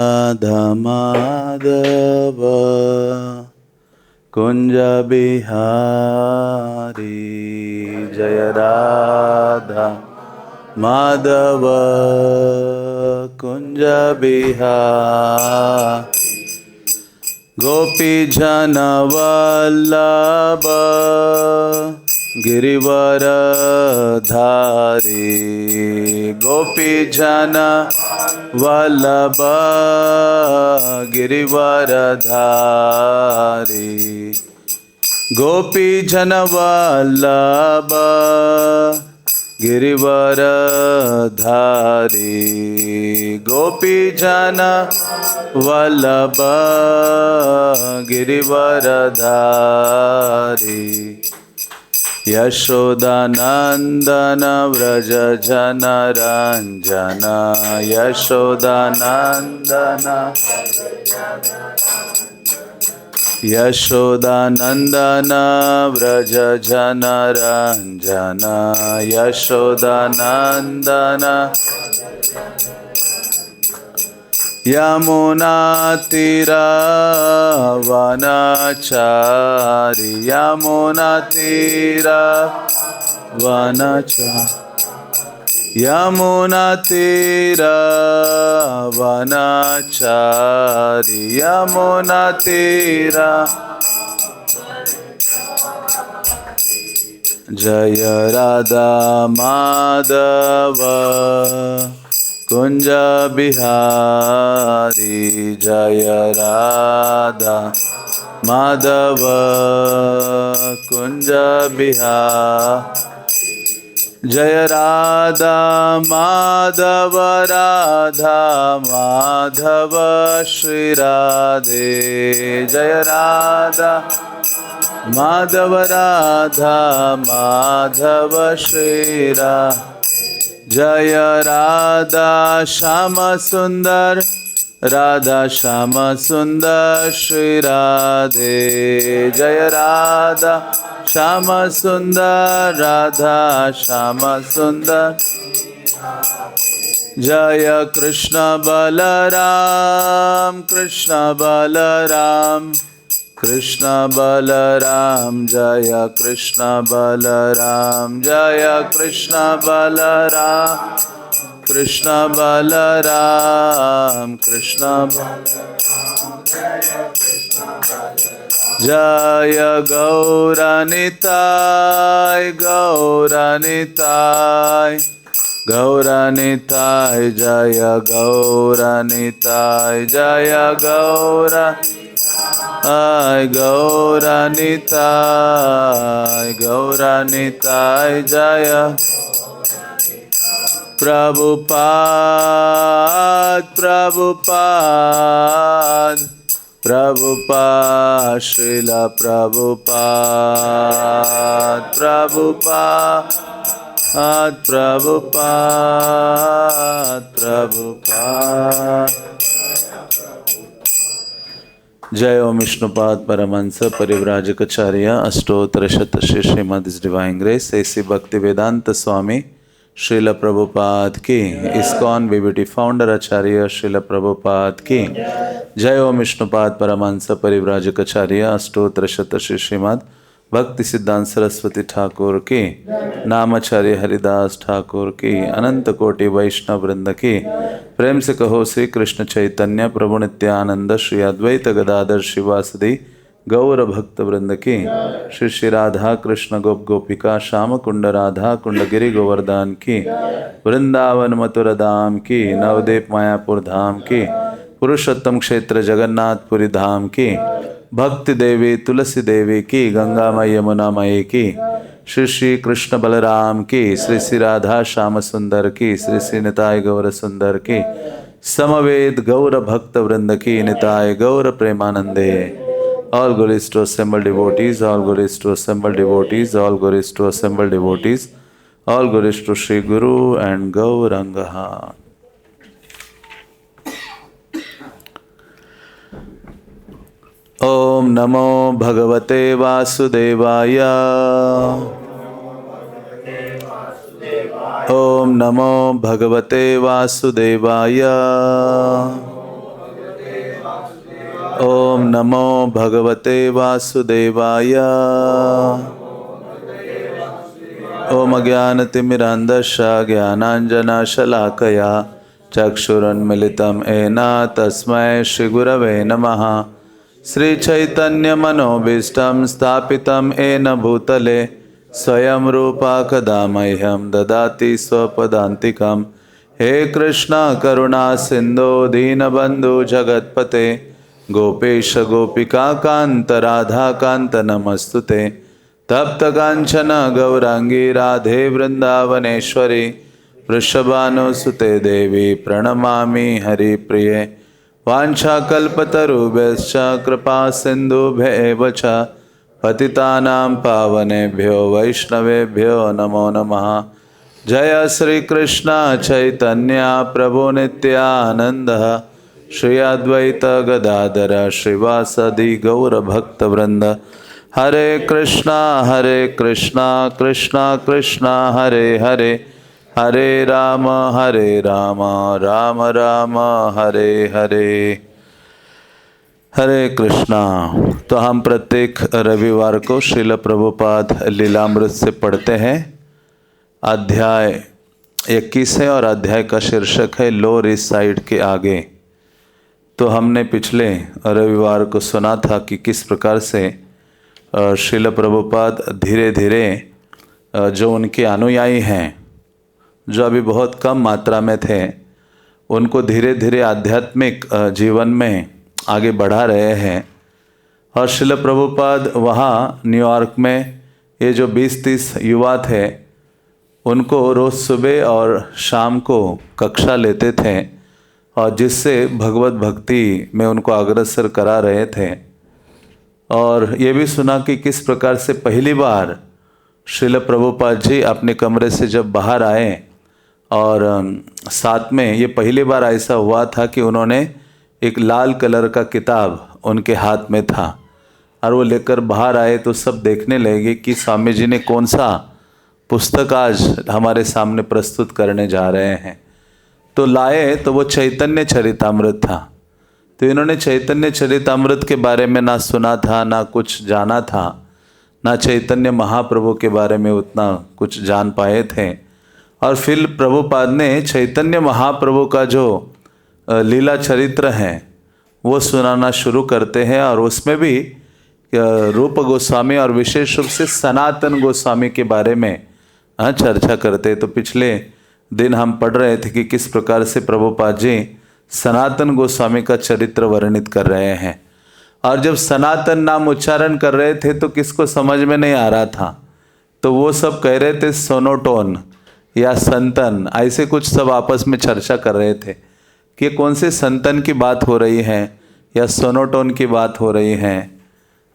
राधा माधव कुंज बिहारी जय राधा माधव कुंज बिहारी गोपी जन वल्लभ गिरिवर धारी गोपी जन वल्लभ गिरिवर धारी गोपी जन वल्लभ गिरिवर धारी गोपी जन वल्लभ गिरिवर धारी यशोदानंदन व्रज जन रंजन यशोदानंदन यशोदानंदन व्रज जन रंजन यशोदानंदन यमुना तीरा वनचारी यमुना तीरा वनचारी यमुना तीरा वनचारी यमुना तीरा जय राधा माधव कुंज बिहारी जय राधा माधव कुंज बिहारी जय राधा माधव राधा माधव श्री राधे जय राधा माधव राधा माधव श्री राधे जय राधा श्याम सुंदर राधा श्याम सुंदर श्री राधे जय राधा श्याम सुंदर राधा श्याम सुंदर जय कृष्ण बलराम कृष्ण बलराम कृष्ण बलराम जय कृष्ण बलराम जय कृष्ण बलराम कृष्ण बलराम कृष्ण जय गौरनिताय गौरनिताय गौरनिताय जय गौरनिताय जय गौरनिताय गौरनिताय गौरनिताय जय प्रभुपाद प्रभुपाद प्रभुपाद श्रील प्रभुपाद प्रभुपाद प्रभुपाद प्रभुपाद जय ओम विष्णुपाद परमहंस परिव्राजकाचार्य अष्टोत्तर शत श्री श्रीमद डिवाइन ग्रेस ऐसी भक्ति वेदांत स्वामी श्रील प्रभुपाद की इस्कॉन बीबीटी फाउंडर आचार्य श्रील प्रभुपाद की जय ओम विष्णुपाद परमहंस परिव्राजकाचार्य अष्टोत्तर शत श्री श्रीमद भक्ति सिद्धांत सरस्वती ठाकुर की नामाचार्य हरिदास ठाकुर की अनंत कोटि वैष्णव वृंद की प्रेम से कहो श्री कृष्ण चैतन्य प्रभु नित्यानंद श्री अद्वैत गदाधर शिवासदि गौर भक्त वृंद की श्री श्री राधा कृष्ण गोप गोपिका श्याम कुंड राधा कुंड गिरि गोवर्धन की वृंदावन मथुरा धाम की नवद्वीप मायापुर धाम की पुरुषोत्तम क्षेत्र जगन्नाथपुरी धाम की भक्ति देवी तुलसी देवी की गंगा मई यमुना मई की श्री श्री कृष्ण बलराम की श्री श्री राधा श्याम सुंदर की श्री श्री निताय गौर सुंदर की समवेत गौर भक्त वृंद की निताय गौर प्रेमानंदे all glories to assembled devotees, all glories to assembled devotees, all glories to assembled devotees, all glories to Sri Guru and Gauranga. Om Namo Bhagavate Vasudevaya. Om Namo Bhagavate Vasudevaya. ओम नमो भगवते वासुदेवाय। ओम अज्ञानतिमिरान्धस्य ज्ञानाञ्जनशलाकया चक्षुरुन्मिलितं येन तस्मै श्रीगुरवे नमः। श्रीचैतन्यमनोभीष्टं स्थापितं येन भूतले स्वयं रूपा कदा मह्यं ददाति स्वपदान्तिकं। हे कृष्ण करुणा सिन्धो दीनबन्धु जगत्पते गोपेश गोपिका कान्त राधा कान्त नमस्तुते। तप्त कांचन गौरांगी राधे वृंदावनेश्वरी वृषभानुसुते देवी प्रणमामि हरिप्रिये। वाञ्छाकल्पतरुभ्यश्च कृपा सिन्धुभ्येव च पतितानां पावनेभ्यो वैष्णवेभ्यो नमो नमः। जय श्री कृष्ण चैतन्य प्रभु नित्यानंद श्री अद्वैत गदाधर श्रीवासदि गौरभक्तवृंद। हरे कृष्णा कृष्णा कृष्णा हरे हरे, हरे राम राम राम हरे हरे। हरे कृष्णा। तो हम प्रत्येक रविवार को श्रील प्रभुपाद लीलामृत से पढ़ते हैं। अध्याय 21 है और अध्याय का शीर्षक है लोअर ईस्ट साइड के आगे। तो हमने पिछले रविवार को सुना था कि किस प्रकार से श्रील प्रभुपाद धीरे धीरे जो उनके अनुयायी हैं, जो अभी बहुत कम मात्रा में थे, उनको धीरे धीरे आध्यात्मिक जीवन में आगे बढ़ा रहे हैं। और श्रील प्रभुपाद वहाँ न्यूयॉर्क में ये जो 20-30 युवा थे, उनको रोज़ सुबह और शाम को कक्षा लेते थे और जिससे भगवत भक्ति में उनको अग्रसर करा रहे थे। और ये भी सुना कि किस प्रकार से पहली बार श्रील प्रभुपाद जी अपने कमरे से जब बाहर आए और साथ में ये पहली बार ऐसा हुआ था कि उन्होंने एक लाल कलर का किताब उनके हाथ में था और वो लेकर बाहर आए तो सब देखने लगे कि स्वामी जी ने कौन सा पुस्तक आज हमारे सामने प्रस्तुत करने जा रहे हैं। तो लाए तो वो चैतन्य चरितामृत था। तो इन्होंने चैतन्य चरितामृत के बारे में ना सुना था, ना कुछ जाना था, ना चैतन्य महाप्रभु के बारे में उतना कुछ जान पाए थे। और फिर प्रभुपाद ने चैतन्य महाप्रभु का जो लीला चरित्र है वो सुनाना शुरू करते हैं और उसमें भी रूप गोस्वामी और विशेष रूप से सनातन गोस्वामी के बारे में चर्चा करते। तो पिछले दिन हम पढ़ रहे थे कि किस प्रकार से प्रभुपाद जी सनातन गोस्वामी का चरित्र वर्णित कर रहे हैं। और जब सनातन नाम उच्चारण कर रहे थे तो किसको समझ में नहीं आ रहा था, तो वो सब कह रहे थे सोनोटोन या संतन, ऐसे कुछ सब आपस में चर्चा कर रहे थे कि कौन से संतन की बात हो रही है या सोनोटोन की बात हो रही है।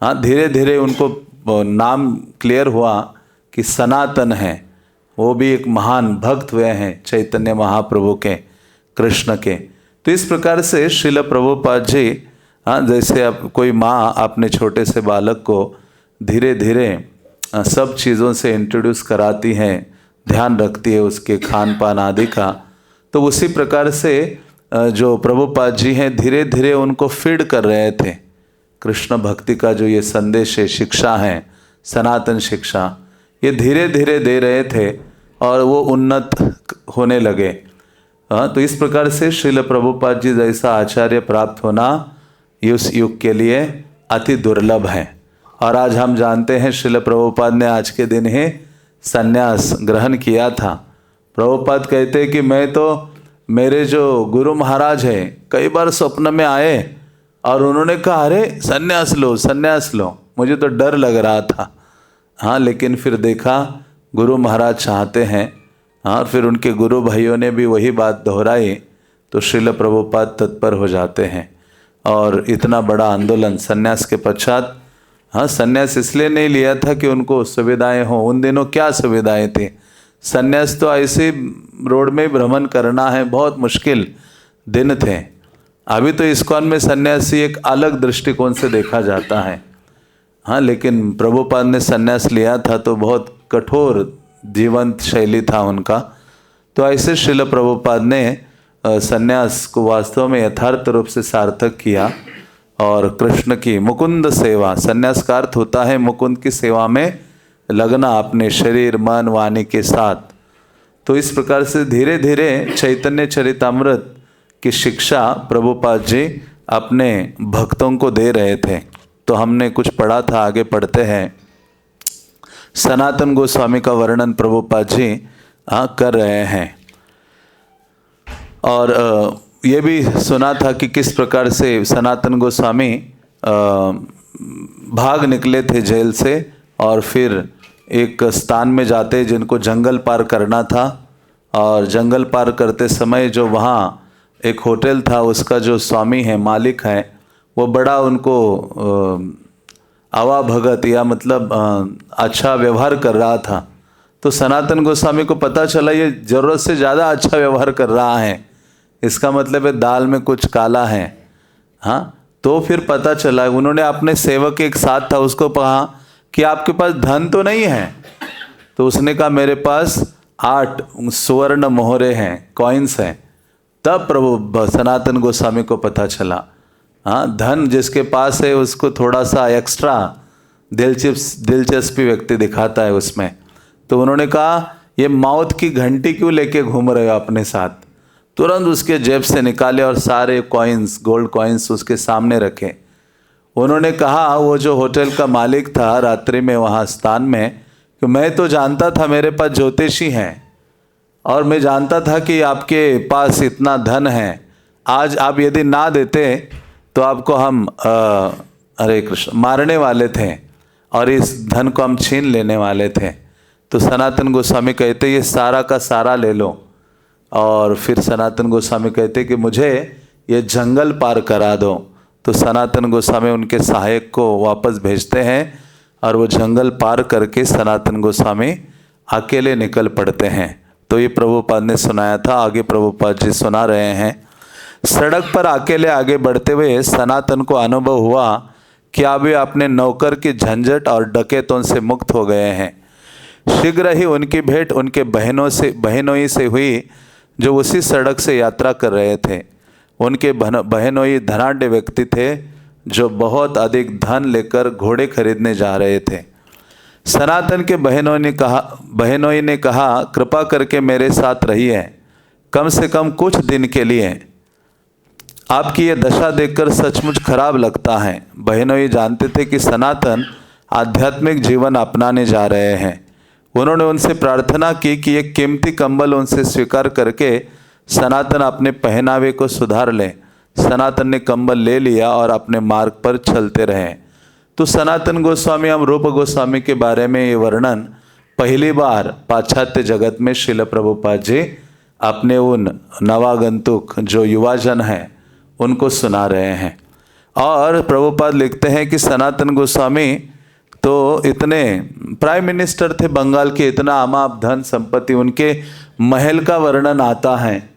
हाँ, धीरे धीरे उनको नाम क्लियर हुआ कि सनातन है, वो भी एक महान भक्त हुए हैं चैतन्य महाप्रभु के, कृष्ण के। तो इस प्रकार से श्रील प्रभुपाद जी, हाँ, जैसे अब कोई माँ अपने छोटे से बालक को धीरे धीरे सब चीज़ों से इंट्रोड्यूस कराती है, ध्यान रखती है उसके खान पान आदि का, तो उसी प्रकार से जो प्रभुपाद जी हैं धीरे धीरे उनको फीड कर रहे थे कृष्ण भक्ति का जो ये संदेश है, शिक्षा है, सनातन शिक्षा, ये धीरे धीरे दे रहे थे और वो उन्नत होने लगे। तो इस प्रकार से श्रील प्रभुपाद जी जैसा आचार्य प्राप्त होना इस युग के लिए अति दुर्लभ है। और आज हम जानते हैं श्रील प्रभुपाद ने आज के दिन ही संन्यास ग्रहण किया था। प्रभुपाद कहते हैं कि मैं तो, मेरे जो गुरु महाराज हैं, कई बार स्वप्न में आए और उन्होंने कहा अरे संन्यास लो संन्यास लो, मुझे तो डर लग रहा था। हाँ, लेकिन फिर देखा गुरु महाराज चाहते हैं। हाँ, फिर उनके गुरु भाइयों ने भी वही बात दोहराई तो श्रील प्रभुपाद तत्पर हो जाते हैं। और इतना बड़ा आंदोलन संन्यास के पश्चात, हाँ, संन्यास इसलिए नहीं लिया था कि उनको सुविधाएं हों। उन दिनों क्या सुविधाएं थी? संन्यास तो ऐसे रोड में भ्रमण करना है, बहुत मुश्किल दिन थे। अभी तो इस्कॉन में सन्यासी एक अलग दृष्टिकोण से देखा जाता है। हाँ, लेकिन प्रभुपाद ने सन्यास लिया था तो बहुत कठोर जीवंत शैली था उनका। तो ऐसे श्रील प्रभुपाद ने सन्यास को वास्तव में यथार्थ रूप से सार्थक किया और कृष्ण की मुकुंद सेवा, संन्यास का अर्थ होता है मुकुंद की सेवा में लगना अपने शरीर मन वाणी के साथ। तो इस प्रकार से धीरे धीरे चैतन्य चरितामृत की शिक्षा प्रभुपाद जी अपने भक्तों को दे रहे थे। तो हमने कुछ पढ़ा था, आगे पढ़ते हैं। सनातन गोस्वामी का वर्णन प्रभुपाद जी कर रहे हैं। और ये भी सुना था कि किस प्रकार से सनातन गोस्वामी भाग निकले थे जेल से और फिर एक स्थान में जाते जिनको जंगल पार करना था। और जंगल पार करते समय जो वहाँ एक होटल था, उसका जो स्वामी है, मालिक है, वो बड़ा उनको आवा भगत या मतलब अच्छा व्यवहार कर रहा था। तो सनातन गोस्वामी को पता चला ये ज़रूरत से ज़्यादा अच्छा व्यवहार कर रहा है, इसका मतलब है दाल में कुछ काला है। हाँ, तो फिर पता चला, उन्होंने अपने सेवक एक साथ था, उसको कहा कि आपके पास धन तो नहीं है? तो उसने कहा मेरे पास 8 स्वर्ण मोहरे हैं, कॉइन्स हैं। तब प्रभु सनातन गोस्वामी को पता चला, हाँ, धन जिसके पास है उसको थोड़ा सा एक्स्ट्रा दिलचस्पी व्यक्ति दिखाता है उसमें। तो उन्होंने कहा ये मौत की घंटी क्यों लेके घूम रहे हो अपने साथ? तुरंत उसके जेब से निकाले और सारे कॉइन्स, गोल्ड कॉइन्स उसके सामने रखे। उन्होंने कहा, वो जो होटल का मालिक था रात्रि में वहाँ स्थान में, कि मैं तो जानता था मेरे पास ज्योतिषी हैं और मैं जानता था कि आपके पास इतना धन है, आज आप यदि ना देते तो आपको हम हरे कृष्ण मारने वाले थे और इस धन को हम छीन लेने वाले थे। तो सनातन गोस्वामी कहते ये सारा का सारा ले लो। और फिर सनातन गोस्वामी कहते कि मुझे ये जंगल पार करा दो। तो सनातन गोस्वामी उनके सहायक को वापस भेजते हैं और वो जंगल पार करके सनातन गोस्वामी अकेले निकल पड़ते हैं। तो ये प्रभुपाद ने सुनाया था, आगे प्रभुपाद जी सुना रहे हैं। सड़क पर अकेले आगे बढ़ते हुए सनातन को अनुभव हुआ कि अब वे अपने नौकर की झंझट और डकैतों से मुक्त हो गए हैं। शीघ्र ही उनकी भेंट उनके बहनोई से हुई जो उसी सड़क से यात्रा कर रहे थे। उनके बहनोई धनाढ्य व्यक्ति थे जो बहुत अधिक धन लेकर घोड़े खरीदने जा रहे थे। सनातन के बहनोई ने कहा कृपा करके मेरे साथ रहिए, कम से कम कुछ दिन के लिए। आपकी ये दशा देखकर सचमुच खराब लगता है। बहनोई जानते थे कि सनातन आध्यात्मिक जीवन अपनाने जा रहे हैं। उन्होंने उनसे प्रार्थना की कि एक कीमती कंबल उनसे स्वीकार करके सनातन अपने पहनावे को सुधार लें। सनातन ने कंबल ले लिया और अपने मार्ग पर चलते रहे। तो सनातन गोस्वामी हम रूप गोस्वामी के बारे में ये वर्णन पहली बार पाश्चात्य जगत में श्रील प्रभुपाद जी अपने उन नवागंतुक जो युवाजन हैं उनको सुना रहे हैं। और प्रभुपाद लिखते हैं कि सनातन गोस्वामी तो इतने प्राइम मिनिस्टर थे बंगाल के, इतना अमाप धन संपत्ति, उनके महल का वर्णन आता है,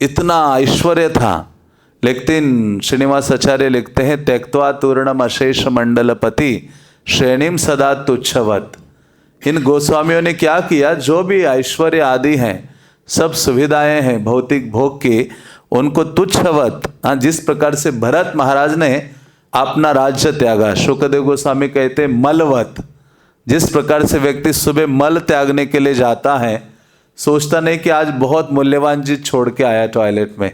इतना ऐश्वर्य था। लेकिन श्रीनिवास आचार्य लिखते हैं त्यक्त्वा तूर्णम अशेष मंडलपति श्रेणीम सदा तुच्छवत। इन गोस्वामियों ने क्या किया, जो भी ऐश्वर्य आदि हैं, सब सुविधाएं हैं भौतिक भोग की, उनको तुच्छवत, जिस प्रकार से भरत महाराज ने अपना राज्य त्यागा, शुकदेव गोस्वामी कहते हैं मलवत। जिस प्रकार से व्यक्ति सुबह मल त्यागने के लिए जाता है, सोचता नहीं कि आज बहुत मूल्यवान चीज छोड़ के आया टॉयलेट में,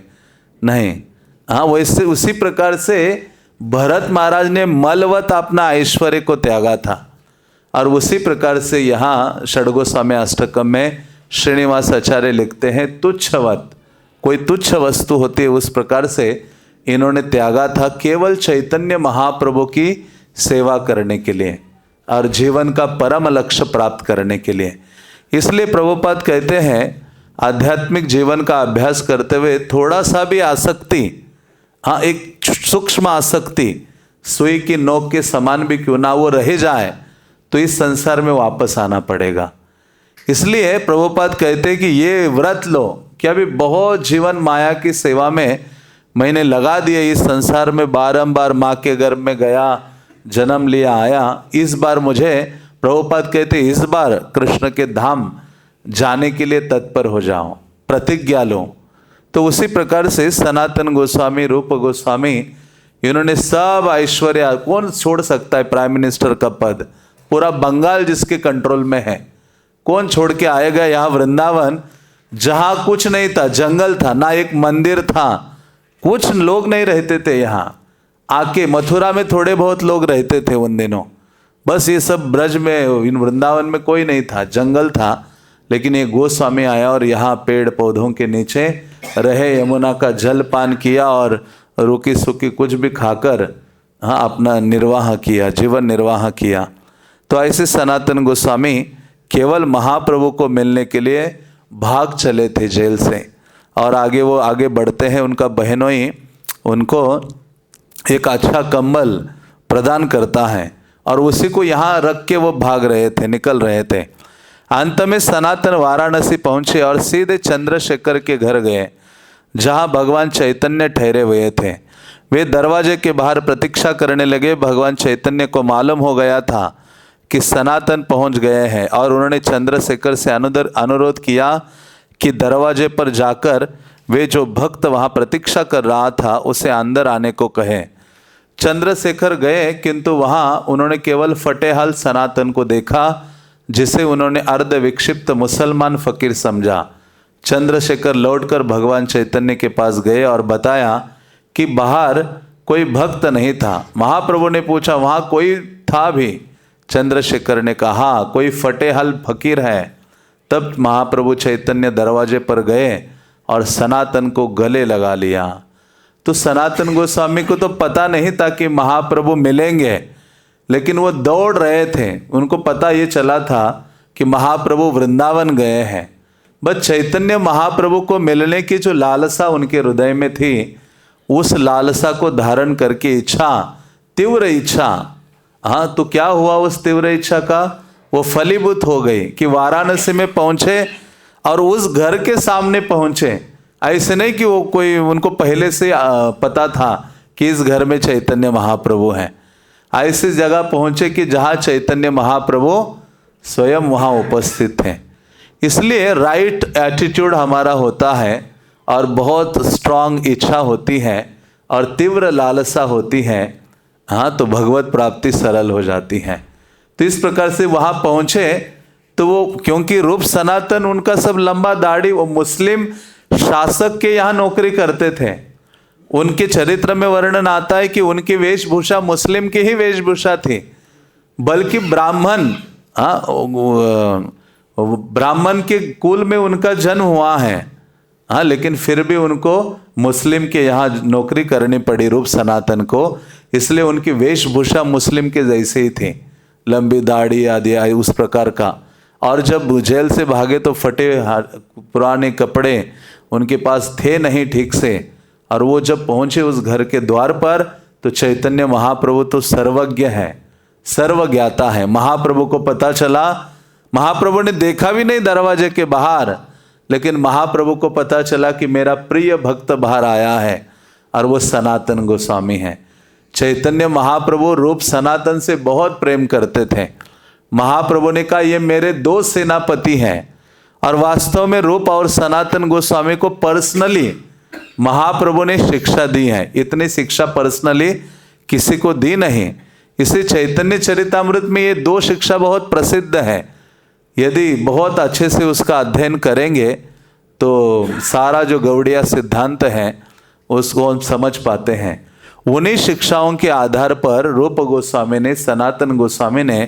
नहीं, हाँ, वैसे उसी प्रकार से भरत महाराज ने मलवत अपना ऐश्वर्य को त्यागा था। और उसी प्रकार से यहाँ षडगोस्वामी अष्टकम में श्रीनिवास आचार्य लिखते हैं तुच्छवत, कोई तुच्छ वस्तु होती है उस प्रकार से इन्होंने त्यागा था केवल चैतन्य महाप्रभु की सेवा करने के लिए और जीवन का परम लक्ष्य प्राप्त करने के लिए। इसलिए प्रभुपाद कहते हैं आध्यात्मिक जीवन का अभ्यास करते हुए थोड़ा सा भी आसक्ति, हाँ, एक सूक्ष्म आसक्ति सुई की नोक के समान भी क्यों ना वो रह जाए, तो इस संसार में वापस आना पड़ेगा। इसलिए प्रभुपाद कहते हैं कि ये व्रत लो कि अभी बहुत जीवन माया की सेवा में मैंने लगा दिए, इस संसार में बारंबार माँ के गर्भ में गया, जन्म लिया, आया, इस बार मुझे, प्रभुपाद कहते इस बार कृष्ण के धाम जाने के लिए तत्पर हो जाओ, प्रतिज्ञा लो। तो उसी प्रकार से सनातन गोस्वामी, रूप गोस्वामी, इन्होंने सब ऐश्वर्य, कौन छोड़ सकता है प्राइम मिनिस्टर का पद, पूरा बंगाल जिसके कंट्रोल में है, कौन छोड़ के आएगा यहाँ वृंदावन जहाँ कुछ नहीं था, जंगल था, ना एक मंदिर था, कुछ लोग नहीं रहते थे यहाँ आके। मथुरा में थोड़े बहुत लोग रहते थे उन दिनों, बस ये सब ब्रज में, इन वृंदावन में कोई नहीं था, जंगल था। लेकिन ये गोस्वामी आया और यहाँ पेड़ पौधों के नीचे रहे, यमुना का जल पान किया और रूखी सूखी कुछ भी खाकर हाँ अपना निर्वाह किया, जीवन निर्वाह किया। तो ऐसे सनातन गोस्वामी केवल महाप्रभु को मिलने के लिए भाग चले थे जेल से, और आगे वो आगे बढ़ते हैं, उनका बहनोई उनको एक अच्छा कंबल प्रदान करता है और उसी को यहाँ रख के वो भाग रहे थे, निकल रहे थे। अंत में सनातन वाराणसी पहुँचे और सीधे चंद्रशेखर के घर गए जहाँ भगवान चैतन्य ठहरे हुए थे। वे दरवाजे के बाहर प्रतीक्षा करने लगे। भगवान चैतन्य को मालूम हो गया था कि सनातन पहुँच गए हैं और उन्होंने चंद्रशेखर से अनुरोध किया कि दरवाजे पर जाकर वे जो भक्त वहाँ प्रतीक्षा कर रहा था उसे अंदर आने को कहे। चंद्रशेखर गए, किंतु वहाँ उन्होंने केवल फटेहाल सनातन को देखा जिसे उन्होंने अर्ध विक्षिप्त मुसलमान फकीर समझा। चंद्रशेखर लौटकर भगवान चैतन्य के पास गए और बताया कि बाहर कोई भक्त नहीं था। महाप्रभु ने पूछा वहाँ कोई था भी? चंद्रशेखर ने कहा हाँ, कोई फटेहाल फकीर है। तब महाप्रभु चैतन्य दरवाजे पर गए और सनातन को गले लगा लिया। तो सनातन गोस्वामी को तो पता नहीं था कि महाप्रभु मिलेंगे, लेकिन वो दौड़ रहे थे। उनको पता ये चला था कि महाप्रभु वृंदावन गए हैं। बस चैतन्य महाप्रभु को मिलने की जो लालसा उनके हृदय में थी, उस लालसा को धारण करके इच्छा, तीव्र इच्छा, हाँ, तो क्या हुआ उस तीव्र इच्छा का? वो फलीभूत हो गई कि वाराणसी में पहुँचे और उस घर के सामने पहुँचे। ऐसे नहीं कि वो कोई, उनको पहले से पता था कि इस घर में चैतन्य महाप्रभु हैं। ऐसी जगह पहुँचे कि जहाँ चैतन्य महाप्रभु स्वयं वहाँ उपस्थित हैं। इसलिए राइट एटीट्यूड हमारा होता है और बहुत स्ट्रांग इच्छा होती है और तीव्र लालसा होती है, हाँ, तो भगवत प्राप्ति सरल हो जाती है। तो इस प्रकार से वहाँ पहुँचे तो वो, क्योंकि रूप सनातन उनका सब लंबा दाढ़ी, वो मुस्लिम शासक के यहाँ नौकरी करते थे। उनके चरित्र में वर्णन आता है कि उनकी वेशभूषा मुस्लिम की ही वेशभूषा थी, बल्कि ब्राह्मण, ब्राह्मण के कुल में उनका जन्म हुआ है, हाँ, लेकिन फिर भी उनको मुस्लिम के यहाँ नौकरी करनी पड़ी रूप सनातन को। इसलिए उनकी वेशभूषा मुस्लिम के जैसे ही थी, लंबी दाढ़ी आदि उस प्रकार का। और जब जेल से भागे तो फटे पुराने कपड़े उनके पास थे नहीं ठीक से, और वो जब पहुँचे उस घर के द्वार पर तो चैतन्य महाप्रभु तो सर्वज्ञ है, सर्वज्ञाता है। महाप्रभु को पता चला, महाप्रभु ने देखा भी नहीं दरवाजे के बाहर, लेकिन महाप्रभु को पता चला कि मेरा प्रिय भक्त बाहर आया है और वो सनातन गोस्वामी है। चैतन्य महाप्रभु रूप सनातन से बहुत प्रेम करते थे। महाप्रभु ने कहा ये मेरे दो सेनापति हैं, और वास्तव में रूप और सनातन गोस्वामी को पर्सनली महाप्रभु ने शिक्षा दी है। इतनी शिक्षा पर्सनली किसी को दी नहीं। इसे चैतन्य चरितामृत में ये दो शिक्षा बहुत प्रसिद्ध है। यदि बहुत अच्छे से उसका अध्ययन करेंगे तो सारा जो गौड़िया सिद्धांत है उसको हम समझ पाते हैं। उन्हीं शिक्षाओं के आधार पर रूप गोस्वामी ने, सनातन गोस्वामी ने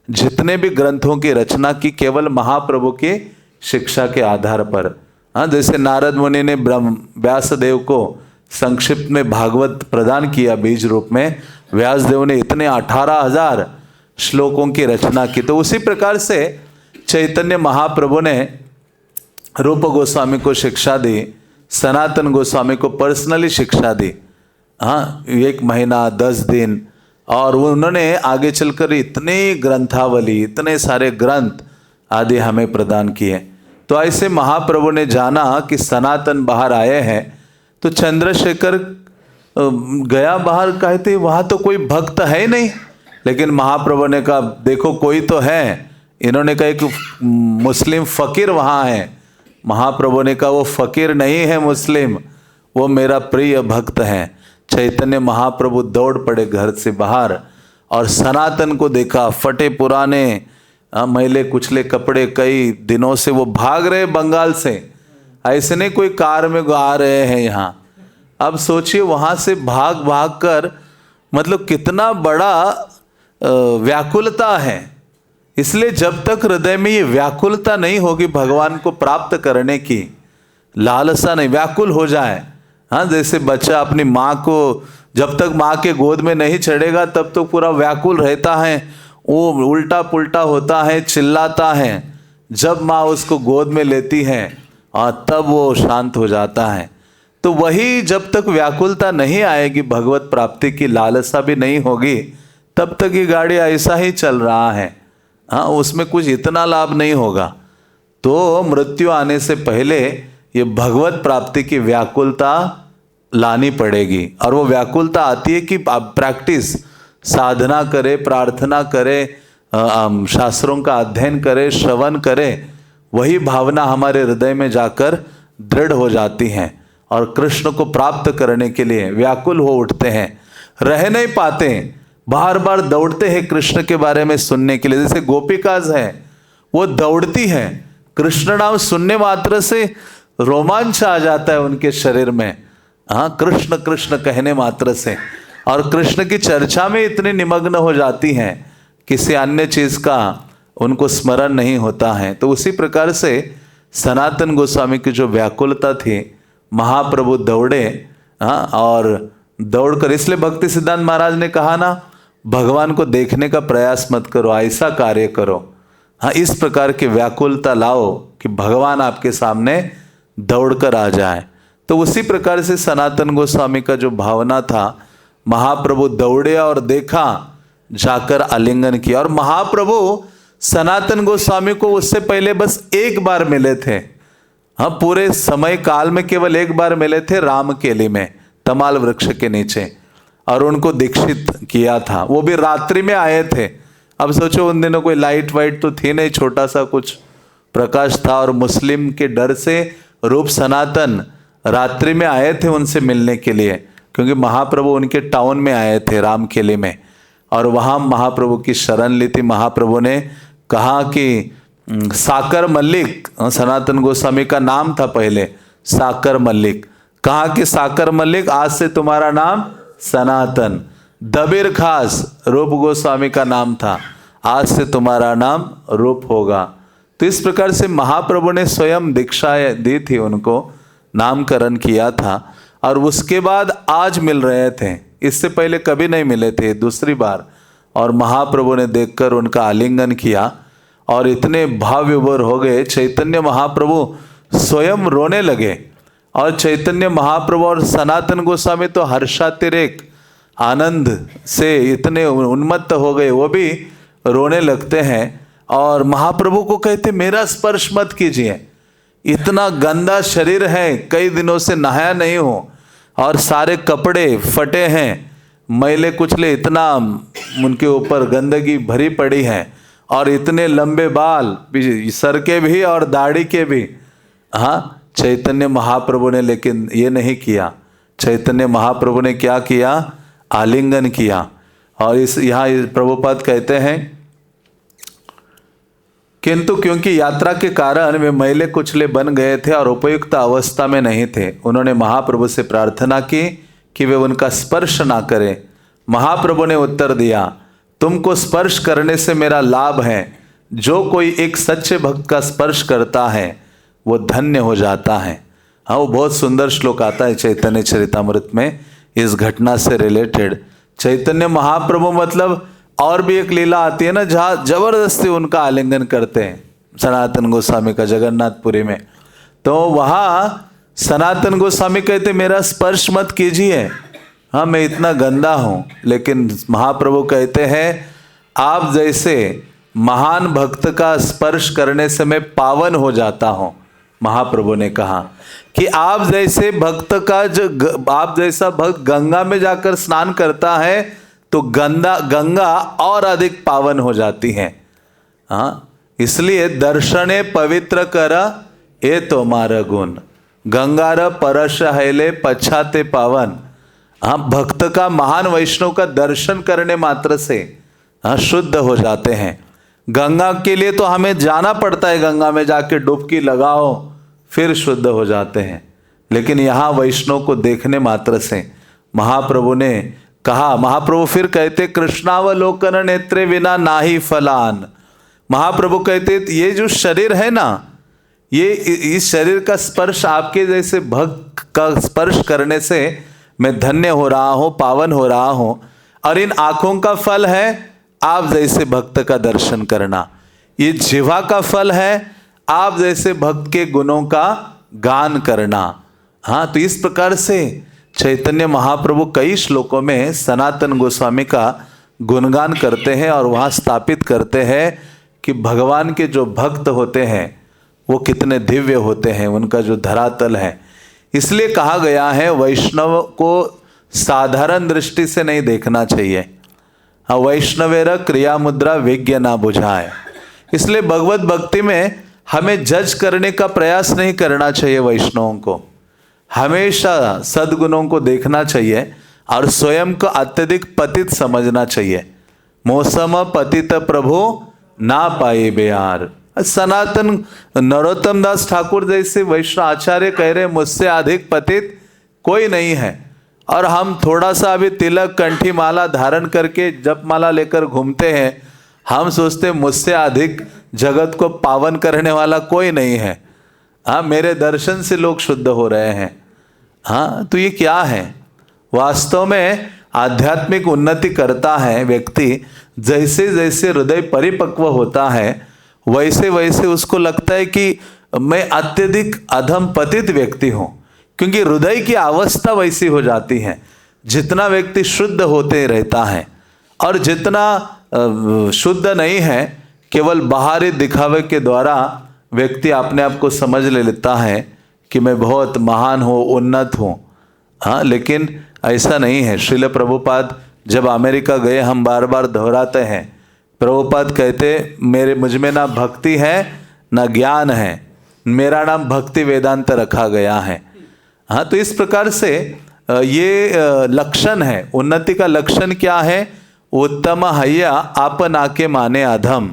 जितने भी ग्रंथों की रचना की, केवल महाप्रभु की शिक्षा के आधार पर। हाँ, जैसे नारद मुनि ने व्यासदेव को संक्षिप्त में भागवत प्रदान किया बीज रूप में, व्यासदेव ने इतने 18,000 श्लोकों की रचना की। तो उसी प्रकार से चैतन्य महाप्रभु ने रूप गोस्वामी को शिक्षा दी, सनातन गोस्वामी को पर्सनली शिक्षा दी, हाँ, 1 महीना 10 दिन। और उन्होंने आगे चलकर इतनी ग्रंथावली, इतने सारे ग्रंथ आदि हमें प्रदान किए। तो ऐसे महाप्रभु ने जाना कि सनातन बाहर आए हैं, तो चंद्रशेखर गया बाहर, कहते वहाँ तो कोई भक्त है नहीं। लेकिन महाप्रभु ने कहा देखो कोई तो है। इन्होंने कहा एक मुस्लिम फ़कीर वहाँ है। महाप्रभु ने कहा वो फ़कीर नहीं है मुस्लिम, वो मेरा प्रिय भक्त है। चैतन्य महाप्रभु दौड़ पड़े घर से बाहर और सनातन को देखा, फटे पुराने मैले कुचले कपड़े, कई दिनों से वो भाग रहे बंगाल से, ऐसे नहीं कोई कार में आ रहे हैं यहाँ। अब सोचिए वहाँ से भाग भाग कर, मतलब कितना बड़ा व्याकुलता है। इसलिए जब तक हृदय में ये व्याकुलता नहीं होगी भगवान को प्राप्त करने की, लालसा नहीं, व्याकुल हो जाए, हाँ, जैसे बच्चा अपनी माँ को जब तक माँ के गोद में नहीं चढ़ेगा तब तो पूरा व्याकुल रहता है, वो उल्टा पुल्टा होता है, चिल्लाता है। जब माँ उसको गोद में लेती है और तब वो शांत हो जाता है। तो वही जब तक व्याकुलता नहीं आएगी, भगवत प्राप्ति की लालसा भी नहीं होगी, तब तक ये गाड़ी ऐसा ही चल रहा है, हाँ, उसमें कुछ इतना लाभ नहीं होगा। तो मृत्यु आने से पहले ये भगवत प्राप्ति की व्याकुलता लानी पड़ेगी। और वो व्याकुलता आती है कि आप प्रैक्टिस, साधना करे, प्रार्थना करे, शास्त्रों का अध्ययन करे, श्रवण करे, वही भावना हमारे हृदय में जाकर दृढ़ हो जाती हैं और कृष्ण को प्राप्त करने के लिए व्याकुल हो उठते हैं। रह नहीं पाते, बार बार दौड़ते हैं कृष्ण के बारे में सुनने के लिए। जैसे गोपिकाज हैं, वो दौड़ती हैं, कृष्ण नाम सुनने मात्र से रोमांच आ जाता है उनके शरीर में, हाँ, कृष्ण कृष्ण कहने मात्र से, और कृष्ण की चर्चा में इतने निमग्न हो जाती हैं, किसी अन्य चीज का उनको स्मरण नहीं होता है। तो उसी प्रकार से सनातन गोस्वामी की जो व्याकुलता थी, महाप्रभु दौड़े, हाँ, और दौड़कर, इसलिए भक्ति सिद्धांत महाराज ने कहा ना, भगवान को देखने का प्रयास मत करो, ऐसा कार्य करो, हाँ, इस प्रकार की व्याकुलता लाओ कि भगवान आपके सामने दौड़कर आ जाए। तो उसी प्रकार से सनातन गोस्वामी का जो भावना था, महाप्रभु दौड़े और देखा, जाकर आलिंगन किया। और महाप्रभु सनातन गोस्वामी को उससे पहले बस एक बार मिले थे, हाँ, पूरे समय काल में केवल एक बार मिले थे, राम केली में तमाल वृक्ष के नीचे, और उनको दीक्षित किया था। वो भी रात्रि में आए थे। अब सोचो उन दिनों कोई लाइट वाइट तो थी नहीं, छोटा सा कुछ प्रकाश था, और मुस्लिम के डर से रूप सनातन रात्रि में आए थे उनसे मिलने के लिए, क्योंकि महाप्रभु उनके टाउन में आए थे, राम केले में, और वहाँ महाप्रभु की शरण ली थी। महाप्रभु ने कहा कि साकर मल्लिक, सनातन गोस्वामी का नाम था पहले साकर मल्लिक, कहा कि साकर मल्लिक आज से तुम्हारा नाम सनातन। दबीर खास रूप गोस्वामी का नाम था, आज से तुम्हारा नाम रूप होगा। तो इस प्रकार से महाप्रभु ने स्वयं दीक्षा दी थी, उनको नामकरण किया था, और उसके बाद आज मिल रहे थे, इससे पहले कभी नहीं मिले थे, दूसरी बार। और महाप्रभु ने देखकर उनका आलिंगन किया और इतने भाव विभोर हो गए, चैतन्य महाप्रभु स्वयं रोने लगे। और चैतन्य महाप्रभु और सनातन गोस्वामी तो हर्षातिरेक आनंद से इतने उन्मत्त हो गए, वो भी रोने लगते हैं और महाप्रभु को कहते, मेरा स्पर्श मत कीजिए, इतना गंदा शरीर है, कई दिनों से नहाया नहीं हो, और सारे कपड़े फटे हैं, मैले कुचले, इतना उनके ऊपर गंदगी भरी पड़ी है, और इतने लंबे बाल, सर के भी और दाढ़ी के भी। हाँ, चैतन्य महाप्रभु ने लेकिन ये नहीं किया। चैतन्य महाप्रभु ने क्या किया? आलिंगन किया। और इस यहाँ प्रभुपाद कहते हैं, किंतु क्योंकि यात्रा के कारण वे मैले कुचले बन गए थे और उपयुक्त अवस्था में नहीं थे, उन्होंने महाप्रभु से प्रार्थना की कि वे उनका स्पर्श ना करें। महाप्रभु ने उत्तर दिया, तुमको स्पर्श करने से मेरा लाभ है, जो कोई एक सच्चे भक्त का स्पर्श करता है वो धन्य हो जाता है। हाँ, वो बहुत सुंदर श्लोक आता है चैतन्य चरितामृत में इस घटना से रिलेटेड। चैतन्य महाप्रभु मतलब और भी एक लीला आती है ना, जहाँ जबरदस्ती उनका आलिंगन करते हैं सनातन गोस्वामी का जगन्नाथपुरी में। तो वहाँ सनातन गोस्वामी कहते, मेरा स्पर्श मत कीजिए, हाँ मैं इतना गंदा हूँ। लेकिन महाप्रभु कहते हैं, आप जैसे महान भक्त का स्पर्श करने से मैं पावन हो जाता हूँ। महाप्रभु ने कहा कि आप जैसे भक्त का आप जैसा भक्त गंगा में जाकर स्नान करता है तो गंगा और अधिक पावन हो जाती है। हाँ, इसलिए दर्शने पवित्र कर ये तुम्हारा गुण, गंगार परश हैले पछाते पावन। हाँ, भक्त का, महान वैष्णव का दर्शन करने मात्र से हाँ शुद्ध हो जाते हैं। गंगा के लिए तो हमें जाना पड़ता है, गंगा में जाके डुबकी लगाओ फिर शुद्ध हो जाते हैं, लेकिन यहाँ वैष्णव को देखने मात्र से महाप्रभु ने कहा। महाप्रभु फिर कहते कृष्णावलोकन नेत्रे विना नाहि फलान। महाप्रभु कहते ये जो शरीर है ना, ये इस शरीर का स्पर्श, आपके जैसे भक्त का स्पर्श करने से मैं धन्य हो रहा हूँ, पावन हो रहा हूँ। और इन आँखों का फल है आप जैसे भक्त का दर्शन करना। ये जिह्वा का फल है आप जैसे भक्त के गुणों का गान करना। हाँ, तो इस प्रकार से चैतन्य महाप्रभु कई श्लोकों में सनातन गोस्वामी का गुणगान करते हैं और वहाँ स्थापित करते हैं कि भगवान के जो भक्त होते हैं वो कितने दिव्य होते हैं, उनका जो धरातल है। इसलिए कहा गया है वैष्णव को साधारण दृष्टि से नहीं देखना चाहिए। वैष्णवेर क्रिया मुद्रा विज्ञ ना बुझाए। इसलिए भगवत भक्ति में हमें जज करने का प्रयास नहीं करना चाहिए। वैष्णवों को हमेशा सद्गुणों को देखना चाहिए और स्वयं को अत्यधिक पतित समझना चाहिए। मौसम पतित प्रभु ना पाए बेयार। सनातन नरोत्तम दास ठाकुर जैसे वैष्णव आचार्य कह रहे मुझसे अधिक पतित कोई नहीं है। और हम थोड़ा सा अभी तिलक कंठी माला धारण करके जप माला लेकर घूमते हैं, हम सोचते मुझसे अधिक जगत को पावन करने वाला कोई नहीं है। हाँ, मेरे दर्शन से लोग शुद्ध हो रहे हैं। हाँ, तो ये क्या है? वास्तव में आध्यात्मिक उन्नति करता है व्यक्ति, जैसे जैसे हृदय परिपक्व होता है वैसे वैसे उसको लगता है कि मैं अत्यधिक अधम पतित व्यक्ति हूँ, क्योंकि हृदय की अवस्था वैसी हो जाती है। जितना व्यक्ति शुद्ध होते रहता है और जितना शुद्ध नहीं है, केवल बाहरी दिखावे के द्वारा व्यक्ति अपने आप को समझ लेता है कि मैं बहुत महान हूँ, उन्नत हूँ। हाँ, लेकिन ऐसा नहीं है। श्रील प्रभुपाद जब अमेरिका गए, हम बार बार दोहराते हैं, प्रभुपाद कहते मुझ में ना भक्ति है ना ज्ञान है, मेरा नाम भक्ति वेदांत रखा गया है। हाँ, तो इस प्रकार से ये लक्षण है। उन्नति का लक्षण क्या है? उत्तम हय्या आप नाके माने अधम।